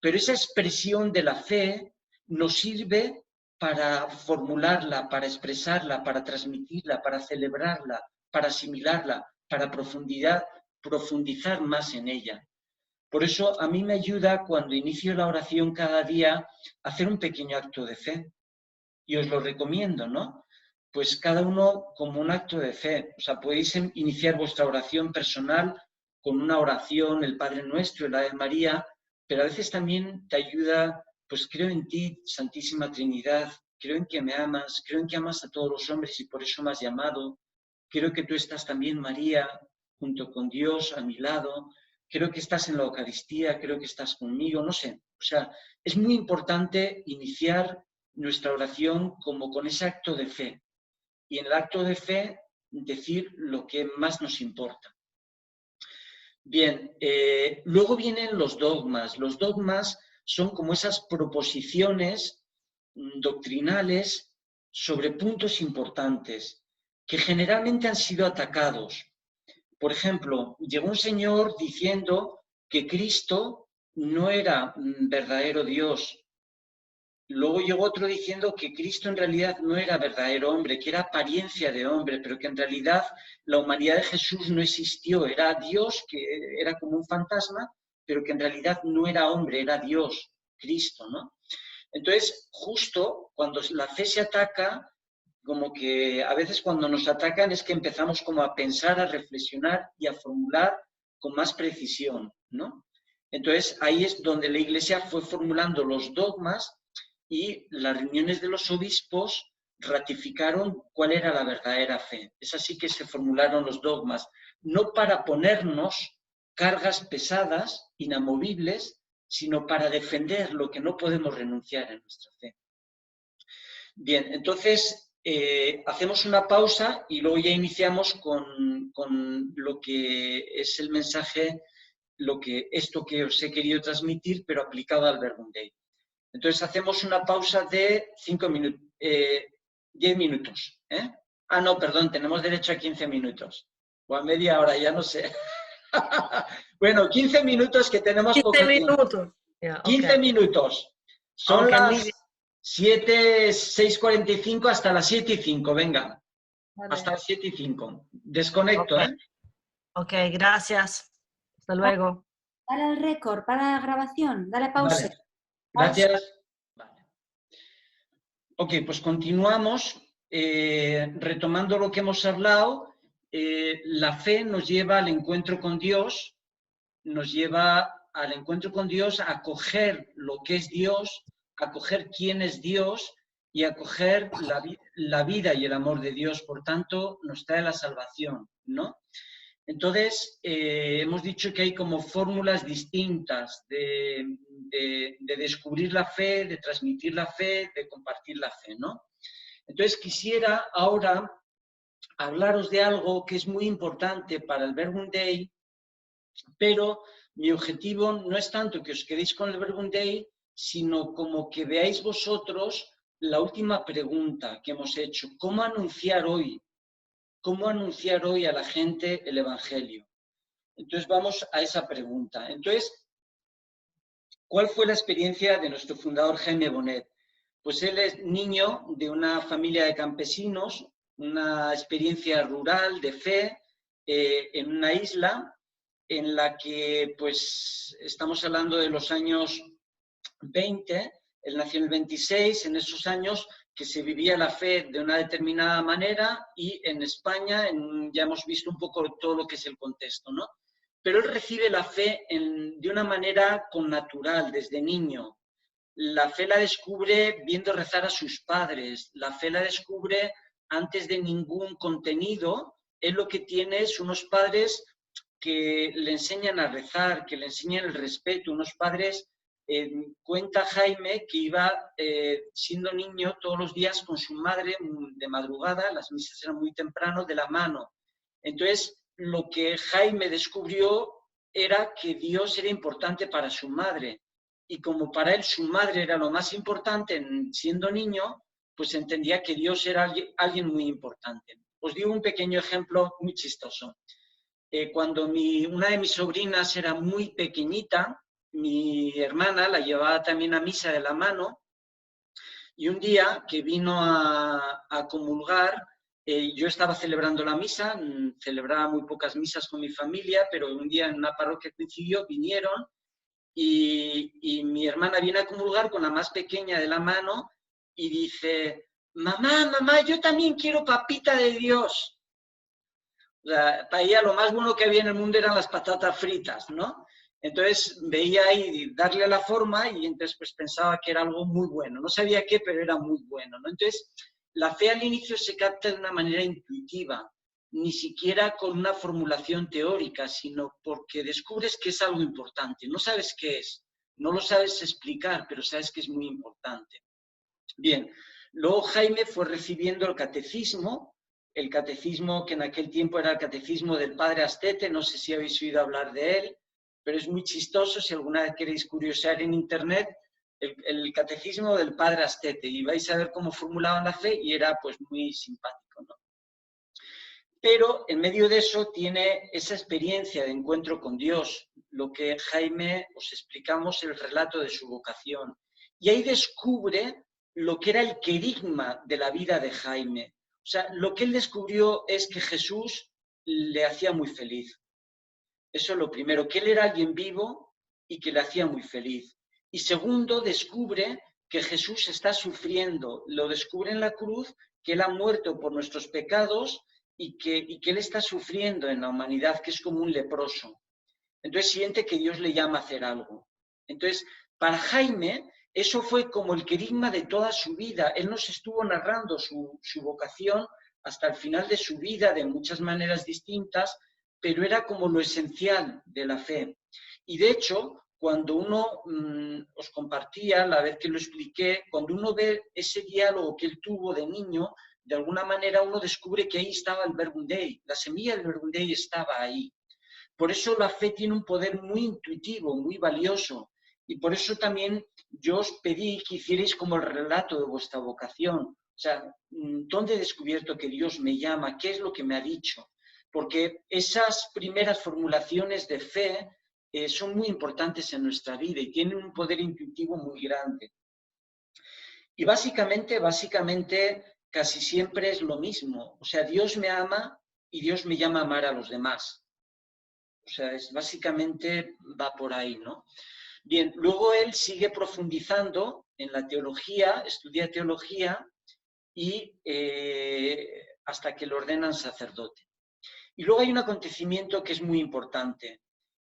S1: Pero esa expresión de la fe nos sirve para formularla, para expresarla, para transmitirla, para celebrarla, para asimilarla, para profundizar más en ella. Por eso a mí me ayuda cuando inicio la oración cada día a hacer un pequeño acto de fe. Y os lo recomiendo, ¿no? Pues cada uno como un acto de fe. O sea, podéis iniciar vuestra oración personal con una oración, el Padre Nuestro, el Ave María, pero a veces también te ayuda, pues creo en ti, Santísima Trinidad, creo en que me amas, creo en que amas a todos los hombres y por eso me has llamado, creo que tú estás también, María, junto con Dios, a mi lado, creo que estás en la Eucaristía, creo que estás conmigo, no sé. O sea, es muy importante iniciar nuestra oración como con ese acto de fe. y en el acto de fe decir lo que más nos importa. Bien, luego vienen los dogmas. Los dogmas son como esas proposiciones doctrinales sobre puntos importantes que generalmente han sido atacados. Por ejemplo, llegó un señor diciendo que Cristo no era verdadero Dios. Luego llegó otro diciendo que Cristo en realidad no era verdadero hombre, que era apariencia de hombre, pero que en realidad la humanidad de Jesús no existió. Era Dios, que era como un fantasma, pero que en realidad no era hombre, era Dios, Cristo, ¿no? Entonces, justo cuando la fe se ataca, como que a veces cuando nos atacan es que empezamos como a pensar, a reflexionar y a formular con más precisión, ¿no? Entonces, ahí es donde la Iglesia fue formulando los dogmas y las reuniones de los obispos ratificaron cuál era la verdadera fe. Es así que se formularon los dogmas, no para ponernos cargas pesadas, inamovibles, sino para defender lo que no podemos renunciar en nuestra fe. Bien, entonces hacemos una pausa y luego ya iniciamos con lo que es el mensaje, esto que os he querido transmitir, pero aplicado al Verbum Dei. Entonces hacemos una pausa de 5 minutos, 10 minutos. Ah, no, perdón, tenemos derecho a 15 minutos. O a media hora, ya no sé. Bueno, 15 minutos que tenemos
S2: 15 minutos.
S1: Yeah, okay. 15 minutos. Son las 6:45 hasta las 7:05, venga. Vale. Hasta las 7:05. Desconecto,
S2: okay. Ok, gracias. Hasta luego.
S10: Dale al récord para la grabación, dale pausa.
S1: Vale. Gracias. Vale. Ok, pues continuamos. Retomando lo que hemos hablado, la fe nos lleva al encuentro con Dios, a acoger lo que es Dios, a acoger quién es Dios y a acoger la vida y el amor de Dios. Por tanto, nos trae la salvación, ¿no? Entonces, hemos dicho que hay como fórmulas distintas de descubrir la fe, de transmitir la fe, de compartir la fe, ¿no? Entonces, quisiera ahora hablaros de algo que es muy importante para el Verbum Dei, pero mi objetivo no es tanto que os quedéis con el Verbum Dei, sino como que veáis vosotros la última pregunta que hemos hecho. ¿Cómo anunciar hoy? ¿Cómo anunciar hoy a la gente el Evangelio? Entonces vamos a esa pregunta. Entonces, ¿cuál fue la experiencia de nuestro fundador Jaime Bonet? Pues él es niño de una familia de campesinos, una experiencia rural de fe en una isla en la que, pues, estamos hablando de los años 20, él nació en el 26, en esos años que se vivía la fe de una determinada manera y en España ya hemos visto un poco todo lo que es el contexto, ¿no? Pero él recibe la fe de una manera connatural, desde niño. La fe la descubre viendo rezar a sus padres, la fe la descubre antes de ningún contenido. Él lo que tiene es unos padres que le enseñan a rezar, que le enseñan el respeto, unos padres, cuenta Jaime que iba siendo niño todos los días con su madre de madrugada, las misas eran muy temprano, de la mano. Entonces, lo que Jaime descubrió era que Dios era importante para su madre. Y como para él su madre era lo más importante siendo niño, pues entendía que Dios era alguien muy importante. Os digo un pequeño ejemplo muy chistoso. Cuando una de mis sobrinas era muy pequeñita, mi hermana la llevaba también a misa de la mano, y un día que vino a comulgar, yo estaba celebrando la misa, celebraba muy pocas misas con mi familia, pero un día en una parroquia coincidió, vinieron, y mi hermana viene a comulgar con la más pequeña de la mano y dice: mamá, mamá, yo también quiero papita de Dios. O sea, para ella lo más bueno que había en el mundo eran las patatas fritas, ¿no? Entonces veía ahí darle la forma y entonces pues pensaba que era algo muy bueno. No sabía qué, pero era muy bueno, ¿no? Entonces la fe al inicio se capta de una manera intuitiva, ni siquiera con una formulación teórica, sino porque descubres que es algo importante. No sabes qué es, no lo sabes explicar, pero sabes que es muy importante. Bien, luego Jaime fue recibiendo el catecismo el catecismo, que en aquel tiempo era el catecismo del padre Astete, no sé si habéis oído hablar de él, pero es muy chistoso, si alguna vez queréis curiosear en internet, el catecismo del padre Astete, y vais a ver cómo formulaban la fe, y era pues muy simpático, ¿no? Pero en medio de eso tiene esa experiencia de encuentro con Dios, lo que Jaime os explicamos, el relato de su vocación. Y ahí descubre lo que era el querigma de la vida de Jaime. O sea, lo que él descubrió es que Jesús le hacía muy feliz. Eso es lo primero, que él era alguien vivo y que le hacía muy feliz. Y segundo, descubre que Jesús está sufriendo, lo descubre en la cruz, que él ha muerto por nuestros pecados y que él está sufriendo en la humanidad, que es como un leproso. Entonces siente que Dios le llama a hacer algo. Entonces, para Jaime, eso fue como el querigma de toda su vida. Él nos estuvo narrando su vocación hasta el final de su vida, de muchas maneras distintas, pero era como lo esencial de la fe. Y de hecho, cuando uno os compartía, la vez que lo expliqué, cuando uno ve ese diálogo que él tuvo de niño, de alguna manera uno descubre que ahí estaba el Verbum Dei, la semilla del Verbum Dei estaba ahí. Por eso la fe tiene un poder muy intuitivo, muy valioso, y por eso también yo os pedí que hicierais como el relato de vuestra vocación. O sea, ¿dónde he descubierto que Dios me llama? ¿Qué es lo que me ha dicho? Porque esas primeras formulaciones de fe son muy importantes en nuestra vida y tienen un poder intuitivo muy grande. Y básicamente, casi siempre es lo mismo. O sea, Dios me ama y Dios me llama a amar a los demás. O sea, básicamente va por ahí, ¿no? Bien, luego él sigue profundizando en la teología, estudia teología y hasta que lo ordenan sacerdote. Y luego hay un acontecimiento que es muy importante,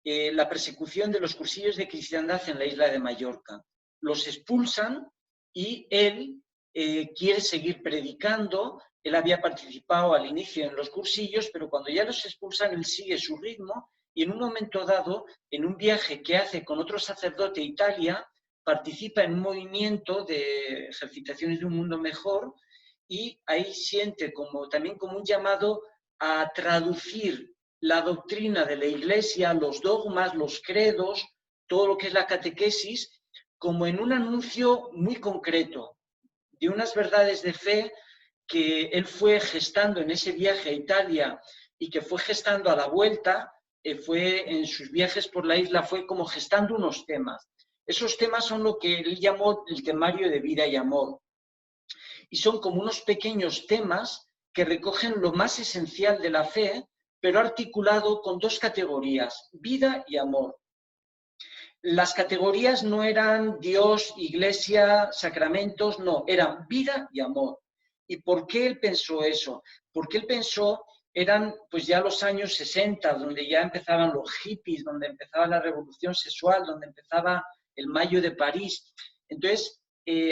S1: la persecución de los cursillos de cristiandad en la isla de Mallorca. Los expulsan y él quiere seguir predicando. Él había participado al inicio en los cursillos, pero cuando ya los expulsan, él sigue su ritmo y en un momento dado, en un viaje que hace con otro sacerdote a Italia, participa en un movimiento de ejercitaciones de un mundo mejor y ahí siente también como un llamado a traducir la doctrina de la Iglesia, los dogmas, los credos, todo lo que es la catequesis, como en un anuncio muy concreto de unas verdades de fe que él fue gestando en ese viaje a Italia y que fue gestando a la vuelta, fue en sus viajes por la isla, fue como gestando unos temas. Esos temas son lo que él llamó el temario de vida y amor. Y son como unos pequeños temas que recogen lo más esencial de la fe, pero articulado con dos categorías, vida y amor. Las categorías no eran Dios, Iglesia, sacramentos, no, eran vida y amor. ¿Y por qué él pensó eso? Porque él pensó, eran pues ya los años 60, donde ya empezaban los hippies, donde empezaba la revolución sexual, donde empezaba el Mayo de París. Entonces,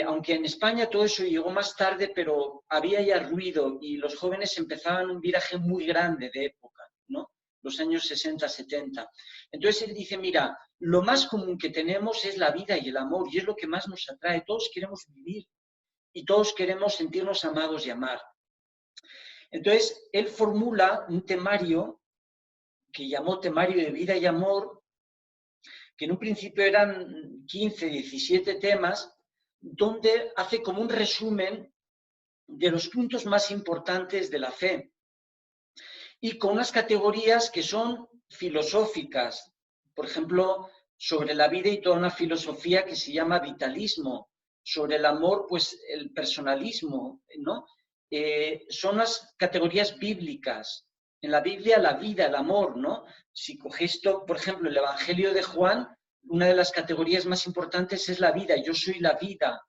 S1: aunque en España todo eso llegó más tarde, pero había ya ruido y los jóvenes empezaban un viraje muy grande de época, ¿no? Los años 60, 70. Entonces él dice, mira, lo más común que tenemos es la vida y el amor, y es lo que más nos atrae. Todos queremos vivir y todos queremos sentirnos amados y amar. Entonces, él formula un temario que llamó Temario de Vida y Amor, que en un principio eran 15, 17 temas, donde hace como un resumen de los puntos más importantes de la fe. Y con unas categorías que son filosóficas, por ejemplo, sobre la vida y toda una filosofía que se llama vitalismo, sobre el amor, pues el personalismo, ¿no? Son las categorías bíblicas. En la Biblia, la vida, el amor, ¿no? Si cogéis, por ejemplo, el Evangelio de Juan, una de las categorías más importantes es la vida. Yo soy la vida.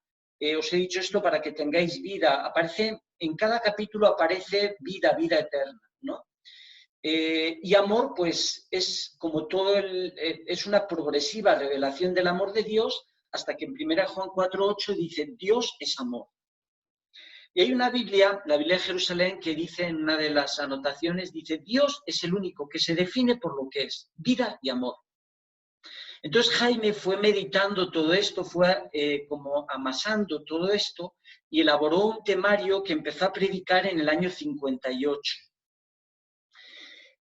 S1: Os he dicho esto para que tengáis vida. Aparece, en cada capítulo aparece vida, vida eterna, ¿no? Y amor, pues, es como todo es una progresiva revelación del amor de Dios, hasta que en 1 Juan 4:8 dice, Dios es amor. Y hay una Biblia, la Biblia de Jerusalén, que dice en una de las anotaciones, dice, Dios es el único que se define por lo que es, vida y amor. Entonces Jaime fue meditando todo esto, fue como amasando todo esto y elaboró un temario que empezó a predicar en el año 58.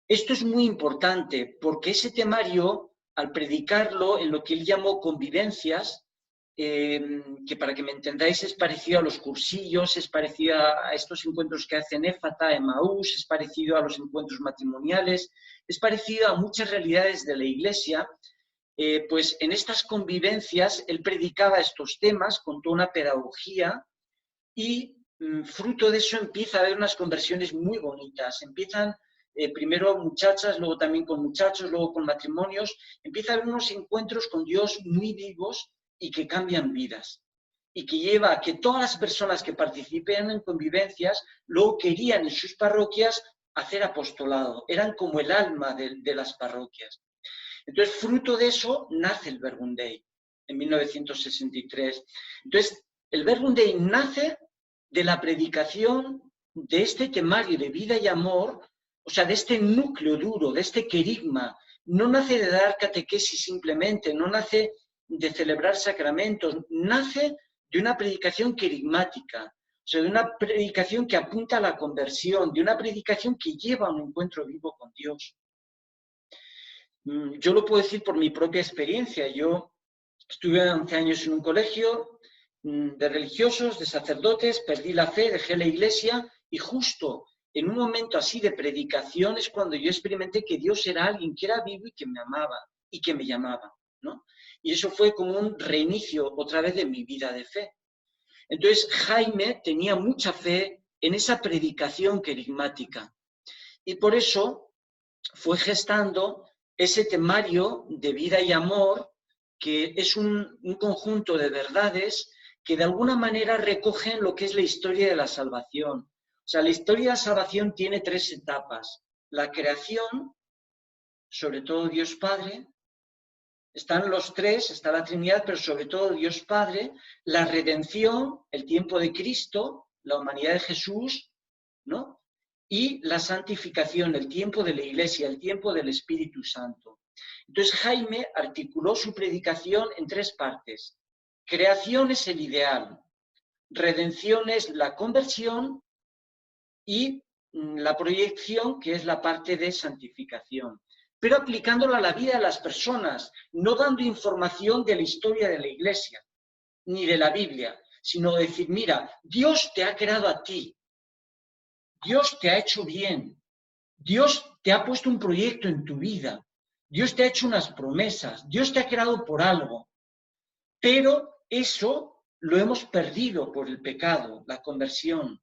S1: Esto es muy importante porque ese temario, al predicarlo en lo que él llamó convivencias, que para que me entendáis es parecido a los cursillos, es parecido a estos encuentros que hacen Éfata, Emaús, es parecido a los encuentros matrimoniales, es parecido a muchas realidades de la Iglesia. Pues en estas convivencias él predicaba estos temas con toda una pedagogía y fruto de eso empieza a haber unas conversiones muy bonitas. Empiezan primero muchachas, luego también con muchachos, luego con matrimonios. Empieza a haber unos encuentros con Dios muy vivos y que cambian vidas. Y que lleva a que todas las personas que participen en convivencias luego querían en sus parroquias hacer apostolado. Eran como el alma de las parroquias. Entonces, fruto de eso, nace el Verbum Dei, en 1963. Entonces, el Verbum Dei nace de la predicación de este temario de vida y amor, o sea, de este núcleo duro, de este querigma. No nace de dar catequesis simplemente, no nace de celebrar sacramentos, nace de una predicación querigmática, o sea, de una predicación que apunta a la conversión, de una predicación que lleva a un encuentro vivo con Dios. Yo lo puedo decir por mi propia experiencia. Yo estuve 11 años en un colegio de religiosos, de sacerdotes, perdí la fe, dejé la iglesia y justo en un momento así de predicación es cuando yo experimenté que Dios era alguien que era vivo y que me amaba y que me llamaba, ¿no? Y eso fue como un reinicio otra vez de mi vida de fe. Entonces Jaime tenía mucha fe en esa predicación querigmática y por eso fue gestando ese temario de vida y amor, que es un conjunto de verdades que de alguna manera recogen lo que es la historia de la salvación. O sea, la historia de la salvación tiene 3 etapas. La creación, sobre todo Dios Padre, están los 3, está la Trinidad, pero sobre todo Dios Padre, la redención, el tiempo de Cristo, la humanidad de Jesús, ¿no? Y la santificación, el tiempo de la Iglesia, el tiempo del Espíritu Santo. Entonces Jaime articuló su predicación en 3 partes. Creación es el ideal, redención es la conversión y la proyección, que es la parte de santificación. Pero aplicándolo a la vida de las personas, no dando información de la historia de la Iglesia, ni de la Biblia, sino decir, mira, Dios te ha creado a ti, Dios te ha hecho bien, Dios te ha puesto un proyecto en tu vida, Dios te ha hecho unas promesas, Dios te ha creado por algo, pero eso lo hemos perdido por el pecado, la conversión.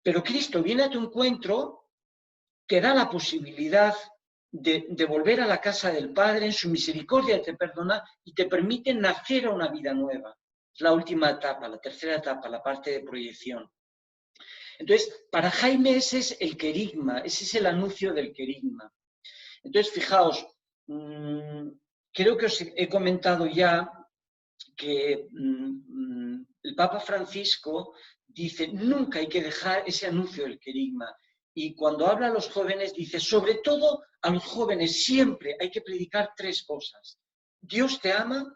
S1: Pero Cristo viene a tu encuentro, te da la posibilidad de volver a la casa del Padre, en su misericordia te perdona y te permite nacer a una vida nueva. Es la última etapa, la tercera etapa, la parte de proyección. Entonces, para Jaime ese es el querigma, ese es el anuncio del querigma. Entonces, fijaos, creo que os he comentado ya que el Papa Francisco dice, nunca hay que dejar ese anuncio del querigma. Y cuando habla a los jóvenes dice, sobre todo a los jóvenes siempre hay que predicar 3 cosas. Dios te ama,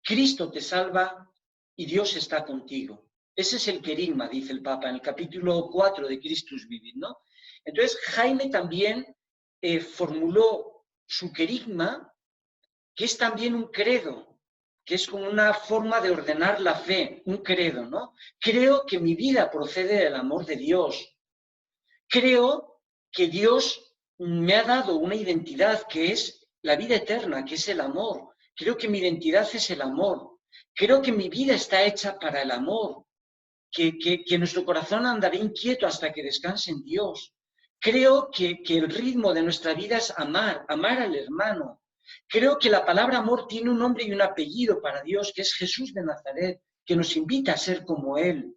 S1: Cristo te salva y Dios está contigo. Ese es el querigma, dice el Papa, en el capítulo 4 de Christus Vivit, ¿no? Entonces, Jaime también formuló su querigma, que es también un credo, que es como una forma de ordenar la fe, un credo, ¿no? Creo que mi vida procede del amor de Dios. Creo que Dios me ha dado una identidad que es la vida eterna, que es el amor. Creo que mi identidad es el amor. Creo que mi vida está hecha para el amor. Que nuestro corazón andará inquieto hasta que descanse en Dios. Creo que el ritmo de nuestra vida es amar al hermano. Creo que la palabra amor tiene un nombre y un apellido para Dios, que es Jesús de Nazaret, que nos invita a ser como Él.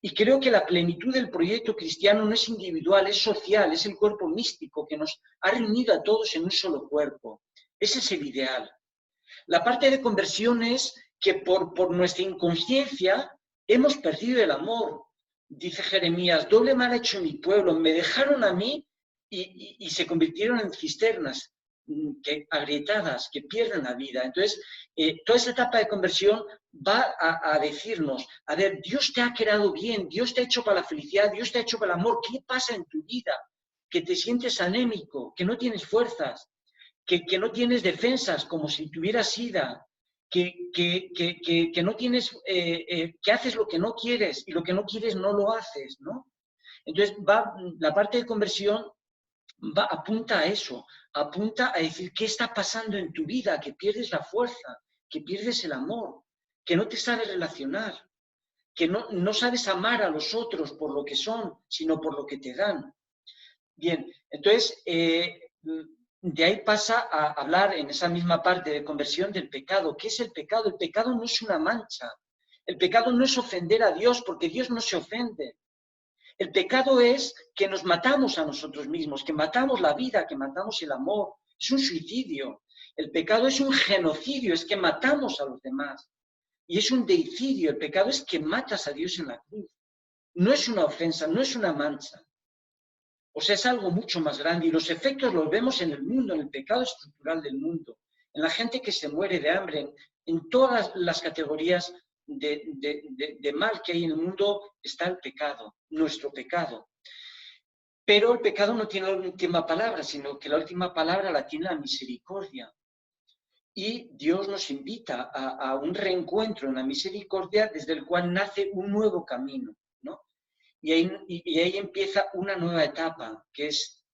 S1: Y creo que la plenitud del proyecto cristiano no es individual, es social, es el cuerpo místico que nos ha reunido a todos en un solo cuerpo. Ese es el ideal. La parte de conversión es que por nuestra inconsciencia hemos perdido el amor. Dice Jeremías, doble mal ha hecho mi pueblo, me dejaron a mí y se convirtieron en cisternas. agrietadas, que pierden la vida. Entonces, toda esa etapa de conversión va a decirnos, a ver, Dios te ha creado bien, Dios te ha hecho para la felicidad, Dios te ha hecho para el amor. ¿Qué pasa en tu vida? Que te sientes anémico, que no tienes fuerzas, que no tienes defensas, como si tuvieras sida, que no tienes, que haces lo que no quieres y lo que no quieres no lo haces, ¿no? Entonces, la parte de conversión apunta a eso, apunta a decir qué está pasando en tu vida, que pierdes la fuerza, que pierdes el amor, que no te sabes relacionar, que no sabes amar a los otros por lo que son, sino por lo que te dan. Bien, entonces, de ahí pasa a hablar en esa misma parte de conversión del pecado. ¿Qué es el pecado? El pecado no es una mancha. El pecado no es ofender a Dios, porque Dios no se ofende. El pecado es que nos matamos a nosotros mismos, que matamos la vida, que matamos el amor. Es un suicidio. El pecado es un genocidio, es que matamos a los demás. Y es un deicidio. El pecado es que matas a Dios en la cruz. No es una ofensa, no es una mancha. O sea, es algo mucho más grande. Y los efectos los vemos en el mundo, en el pecado estructural del mundo, en la gente que se muere de hambre, en todas las categorías de mal que hay en el mundo está el pecado, nuestro pecado. Pero el pecado no tiene la última palabra, sino que la última palabra la tiene la misericordia. Y Dios nos invita a un reencuentro en la misericordia desde el cual nace un nuevo camino, ¿no? Y ahí empieza una nueva etapa, que es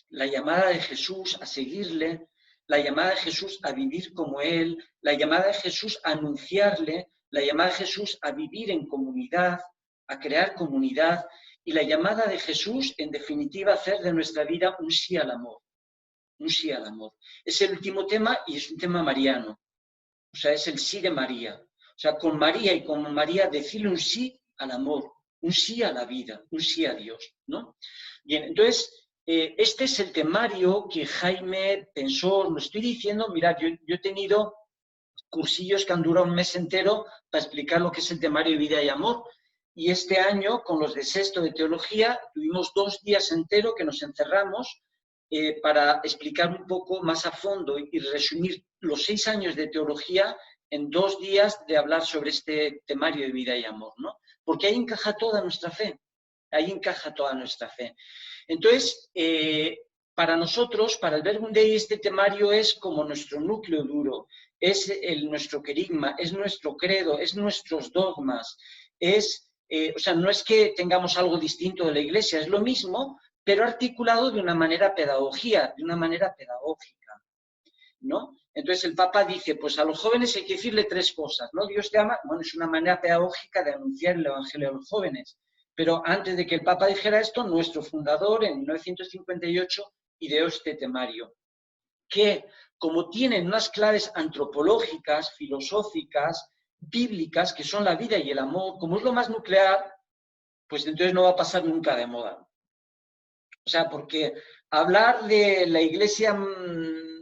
S1: la llamada de Jesús a seguirle, la llamada de Jesús a vivir como Él, la llamada de Jesús a anunciarle, la llamada de Jesús a vivir en comunidad, a crear comunidad, y la llamada de Jesús, en definitiva, a hacer de nuestra vida un sí al amor. Un sí al amor. Es el último tema y es un tema mariano. O sea, es el sí de María. O sea, con María y con María decirle un sí al amor, un sí a la vida, un sí a Dios, ¿no? Bien, entonces, este es el temario que Jaime pensó, lo estoy diciendo, mirad, yo he tenido cursillos que han durado un mes entero para explicar lo que es el temario de vida y amor. Y este año, con los de sexto de teología, tuvimos 2 días enteros que nos encerramos para explicar un poco más a fondo y resumir los 6 años de teología en 2 días de hablar sobre este temario de vida y amor, ¿no? Porque ahí encaja toda nuestra fe, ahí encaja toda nuestra fe. Entonces, para nosotros, para el Verbum Dei, este temario es como nuestro núcleo duro, es nuestro querigma, es nuestro credo, es nuestros dogmas, o sea, no es que tengamos algo distinto de la Iglesia, es lo mismo, pero articulado de una manera pedagógica, ¿no? Entonces el Papa dice, pues a los jóvenes hay que decirle 3 cosas, ¿no? Dios te ama, bueno, es una manera pedagógica de anunciar el Evangelio a los jóvenes. Pero antes de que el Papa dijera esto, nuestro fundador, en 1958, ideó este temario, que como tienen unas claves antropológicas, filosóficas, bíblicas, que son la vida y el amor, como es lo más nuclear, pues entonces no va a pasar nunca de moda. O sea, porque hablar de la Iglesia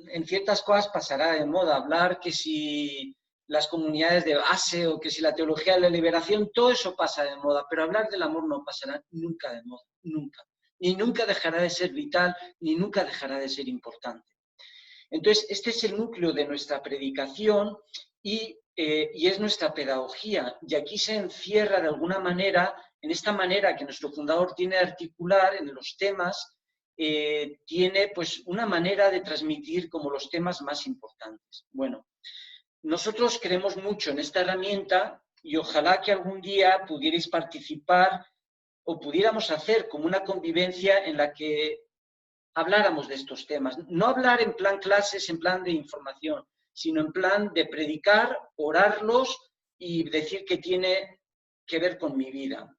S1: en ciertas cosas pasará de moda, hablar que si las comunidades de base o que si la teología de la liberación, todo eso pasa de moda, pero hablar del amor no pasará nunca de moda, nunca. Ni nunca dejará de ser vital, ni nunca dejará de ser importante. Entonces, este es el núcleo de nuestra predicación y es nuestra pedagogía. Y aquí se encierra de alguna manera, en esta manera que nuestro fundador tiene de articular en los temas, tiene pues una manera de transmitir como los temas más importantes. Bueno, nosotros creemos mucho en esta herramienta y ojalá que algún día pudierais participar o pudiéramos hacer como una convivencia en la que habláramos de estos temas. No hablar en plan clases, en plan de información, sino en plan de predicar, orarlos y decir que tiene que ver con mi vida.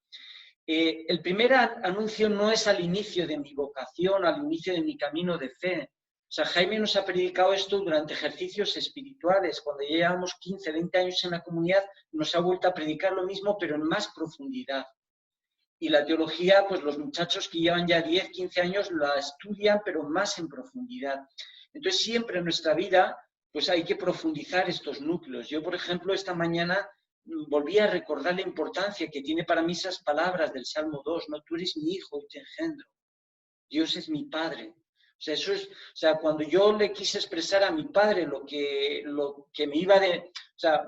S1: El primer anuncio no es al inicio de mi vocación, al inicio de mi camino de fe. O sea, Jaime nos ha predicado esto durante ejercicios espirituales. Cuando ya llevamos 15, 20 años en la comunidad, nos ha vuelto a predicar lo mismo, pero en más profundidad. Y la teología, pues los muchachos que llevan ya 10, 15 años la estudian, pero más en profundidad. Entonces, siempre en nuestra vida, pues hay que profundizar estos núcleos. Yo, por ejemplo, esta mañana volví a recordar la importancia que tiene para mí esas palabras del Salmo 2, ¿no? Tú eres mi hijo y te engendro. Dios es mi Padre. O sea, eso es, o sea, cuando yo le quise expresar a mi padre lo que me iba de... O sea,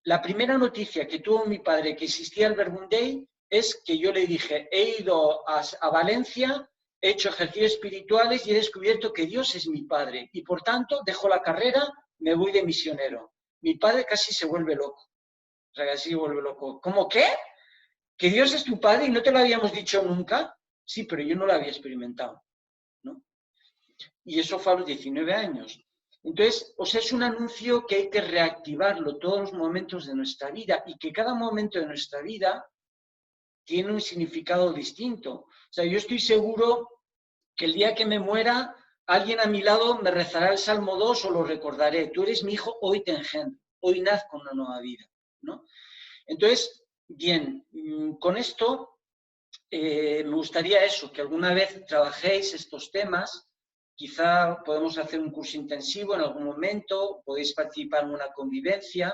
S1: la primera noticia que tuvo mi padre que existía el Verbum Dei es que yo le dije, he ido a Valencia, he hecho ejercicios espirituales y he descubierto que Dios es mi padre. Y por tanto, dejo la carrera, me voy de misionero. Mi padre casi se vuelve loco. O sea, casi se vuelve loco. ¿Cómo qué? ¿Que Dios es tu padre y no te lo habíamos dicho nunca? Sí, pero yo no lo había experimentado, ¿no? Y eso fue a los 19 años. Entonces, o sea, es un anuncio que hay que reactivarlo todos los momentos de nuestra vida y que cada momento de nuestra vida tiene un significado distinto. O sea, yo estoy seguro que el día que me muera, alguien a mi lado me rezará el Salmo 2 o lo recordaré. Tú eres mi hijo, hoy te engendro, hoy nazco una nueva vida, ¿no? Entonces, bien, con esto me gustaría eso, que alguna vez trabajéis estos temas. Quizá podemos hacer un curso intensivo en algún momento, podéis participar en una convivencia,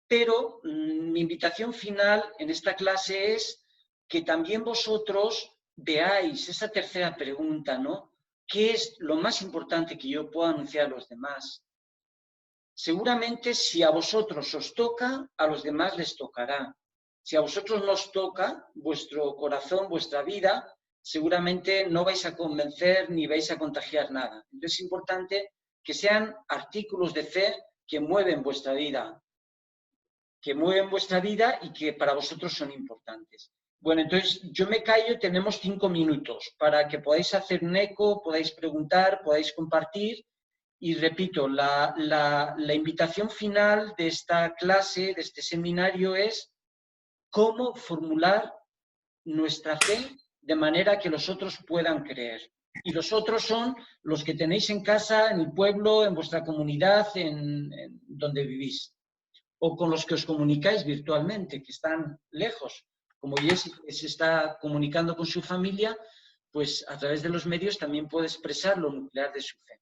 S1: pero mi invitación final en esta clase es que también vosotros veáis esa tercera pregunta, ¿no? ¿Qué es lo más importante que yo puedo anunciar a los demás? Seguramente si a vosotros os toca, a los demás les tocará. Si a vosotros no os toca, vuestro corazón, vuestra vida, seguramente no vais a convencer ni vais a contagiar nada. Entonces es importante que sean artículos de fe que mueven vuestra vida, y que para vosotros son importantes. Bueno, entonces yo me callo, tenemos 5 minutos para que podáis hacer un eco, podáis preguntar, podáis compartir. Y repito, la invitación final de esta clase, de este seminario, es cómo formular nuestra fe de manera que los otros puedan creer. Y los otros son los que tenéis en casa, en el pueblo, en vuestra comunidad, en donde vivís. O con los que os comunicáis virtualmente, que están lejos. Como Jessy se está comunicando con su familia, pues a través de los medios también puede expresar lo nuclear de su fe.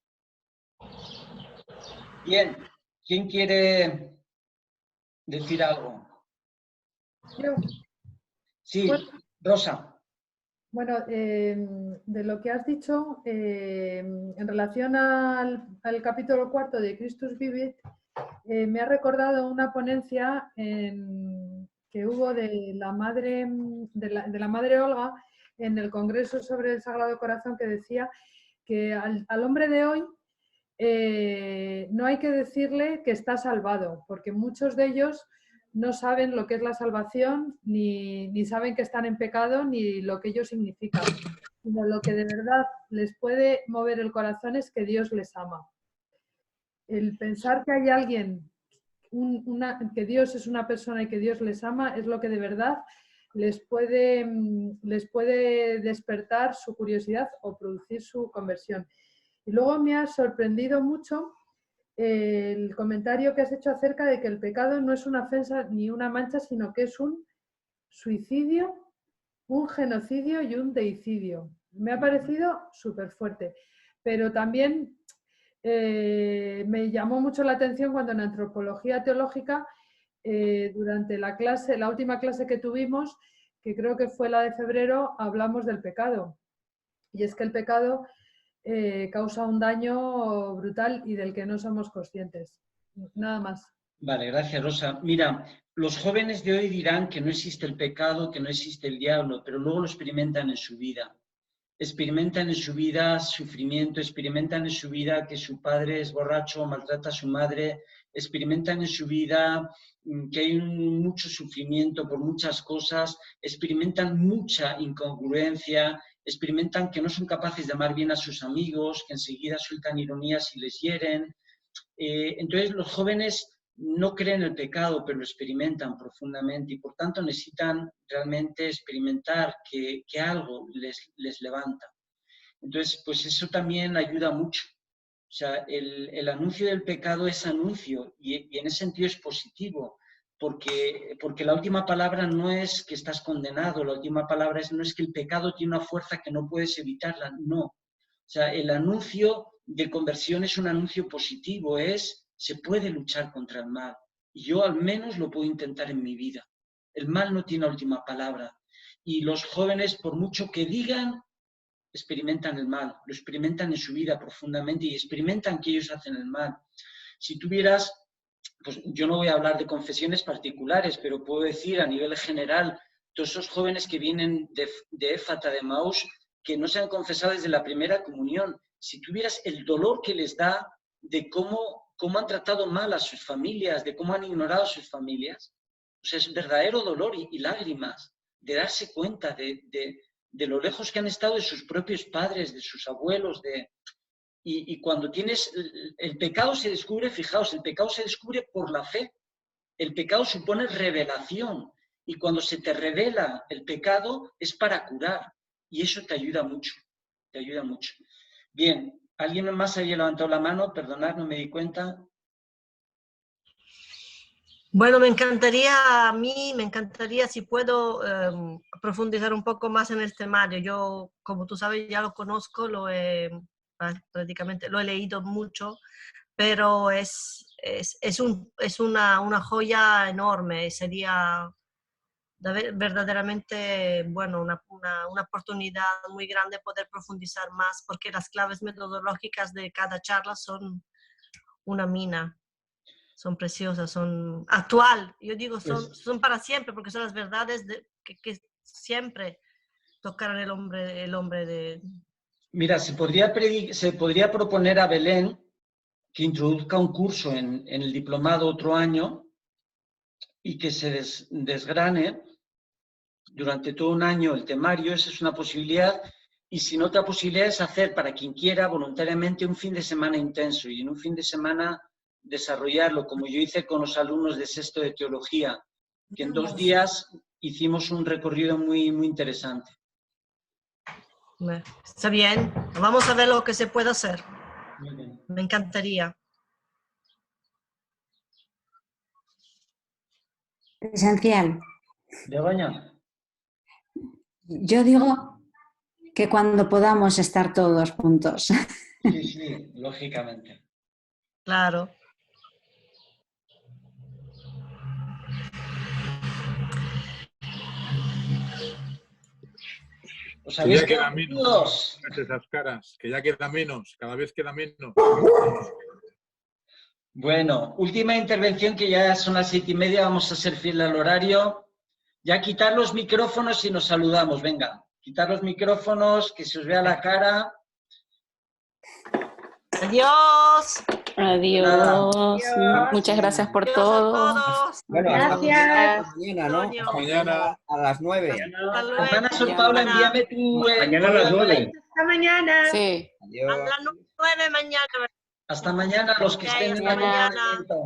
S1: Bien, ¿quién quiere decir algo?
S7: Yo.
S1: Sí, bueno, Rosa.
S7: Bueno, de lo que has dicho, en relación al capítulo 4 de Christus Vivit, me ha recordado una ponencia que hubo de la madre Olga en el Congreso sobre el Sagrado Corazón, que decía que al hombre de hoy no hay que decirle que está salvado, porque muchos de ellos no saben lo que es la salvación, ni saben que están en pecado, ni lo que ello significa. Sino lo que de verdad les puede mover el corazón es que Dios les ama. El pensar que hay alguien, que Dios es una persona y que Dios les ama, es lo que de verdad les puede despertar su curiosidad o producir su conversión. Y luego me ha sorprendido mucho el comentario que has hecho acerca de que el pecado no es una ofensa ni una mancha, sino que es un suicidio, un genocidio y un deicidio. Me ha parecido súper fuerte, pero también me llamó mucho la atención cuando en antropología teológica, durante la última clase que tuvimos, que creo que fue la de febrero, hablamos del pecado. Y es que el pecado causa un daño brutal y del que no somos conscientes. Nada más.
S1: Vale, gracias, Rosa. Mira, los jóvenes de hoy dirán que no existe el pecado, que no existe el diablo, pero luego lo experimentan en su vida. Experimentan en su vida sufrimiento, experimentan en su vida que su padre es borracho, maltrata a su madre, experimentan en su vida que hay mucho sufrimiento por muchas cosas, experimentan mucha incongruencia, experimentan que no son capaces de amar bien a sus amigos, que enseguida sueltan ironías y les hieren. Entonces los jóvenes no creen el pecado, pero lo experimentan profundamente y por tanto necesitan realmente experimentar que algo les levanta. Entonces, pues eso también ayuda mucho. O sea, el anuncio del pecado es anuncio y en ese sentido es positivo, porque la última palabra no es que estás condenado, la última palabra no es que el pecado tiene una fuerza que no puedes evitarla, no. O sea, el anuncio de conversión es un anuncio positivo, se puede luchar contra el mal. Y yo al menos lo puedo intentar en mi vida. El mal no tiene la última palabra. Y los jóvenes, por mucho que digan, experimentan el mal, lo experimentan en su vida profundamente y experimentan que ellos hacen el mal. Si tuvieras, pues yo no voy a hablar de confesiones particulares, pero puedo decir a nivel general, todos esos jóvenes que vienen de Éfata, de Emaús, que no se han confesado desde la primera comunión, si tuvieras el dolor que les da de cómo han tratado mal a sus familias, de cómo han ignorado a sus familias, pues es verdadero dolor y lágrimas de darse cuenta de lo lejos que han estado de sus propios padres, de sus abuelos, y cuando tienes, el pecado se descubre, fijaos, el pecado se descubre por la fe. El pecado supone revelación, y cuando se te revela el pecado es para curar, y eso te ayuda mucho, te ayuda mucho. Bien, ¿alguien más había levantado la mano? Perdonad, no me di cuenta.
S2: Bueno, me encantaría si puedo profundizar un poco más en el temario. Yo, como tú sabes, ya lo conozco, prácticamente lo he leído mucho, pero es una joya enorme. Sería verdaderamente, bueno, una oportunidad muy grande poder profundizar más, porque las claves metodológicas de cada charla son una mina. Son preciosas, son actual. Yo digo, son para siempre, porque son las verdades que siempre tocarán el hombre de...
S1: Mira, se podría proponer a Belén que introduzca un curso en el diplomado otro año y que se desgrane durante todo un año el temario. Esa es una posibilidad. Y si no, otra posibilidad es hacer, para quien quiera, voluntariamente un fin de semana intenso, y en un fin de semana desarrollarlo, como yo hice con los alumnos de sexto de teología, que en 2 días hicimos un recorrido muy, muy interesante.
S2: Está bien, vamos a ver lo que se puede hacer.
S1: Muy bien.
S2: Me encantaría.
S10: Esencial.
S1: Begoña.
S10: Yo digo que cuando podamos estar todos juntos.
S1: Sí, lógicamente.
S2: Claro.
S9: Que ya queda menos. Esas caras, que ya queda menos, cada vez queda menos.
S1: Bueno, última intervención, que ya son las 7:30, vamos a ser fieles al horario. Ya quitar los micrófonos y nos saludamos, venga. Quitar los micrófonos, que se os vea la cara.
S2: Adiós.
S12: Adiós. Muchas gracias por todo.
S8: Bueno,
S6: Gracias.
S8: hasta mañana, ¿no?
S9: Hasta mañana.
S8: A las 9.
S1: Hermana Sor Paula, envíame tu...
S11: Mañana a las 9.
S6: Hasta mañana.
S12: Sí.
S8: Adiós.
S2: A las 9 mañana.
S1: Hasta mañana, los que estén en el entrenamiento.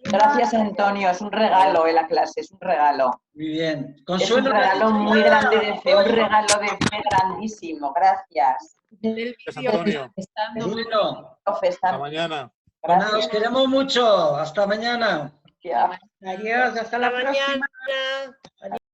S13: Gracias, Antonio. Es un regalo la clase, es un regalo.
S1: Muy bien.
S13: Es un
S1: Consuelo,
S13: regalo muy grande de fe, un regalo de fe grandísimo. Gracias.
S9: Gracias, Antonio.
S1: Bueno,
S9: Hasta mañana.
S1: Bueno, os queremos mucho. Hasta mañana.
S13: Gracias.
S6: Adiós, hasta la próxima.
S2: Mañana.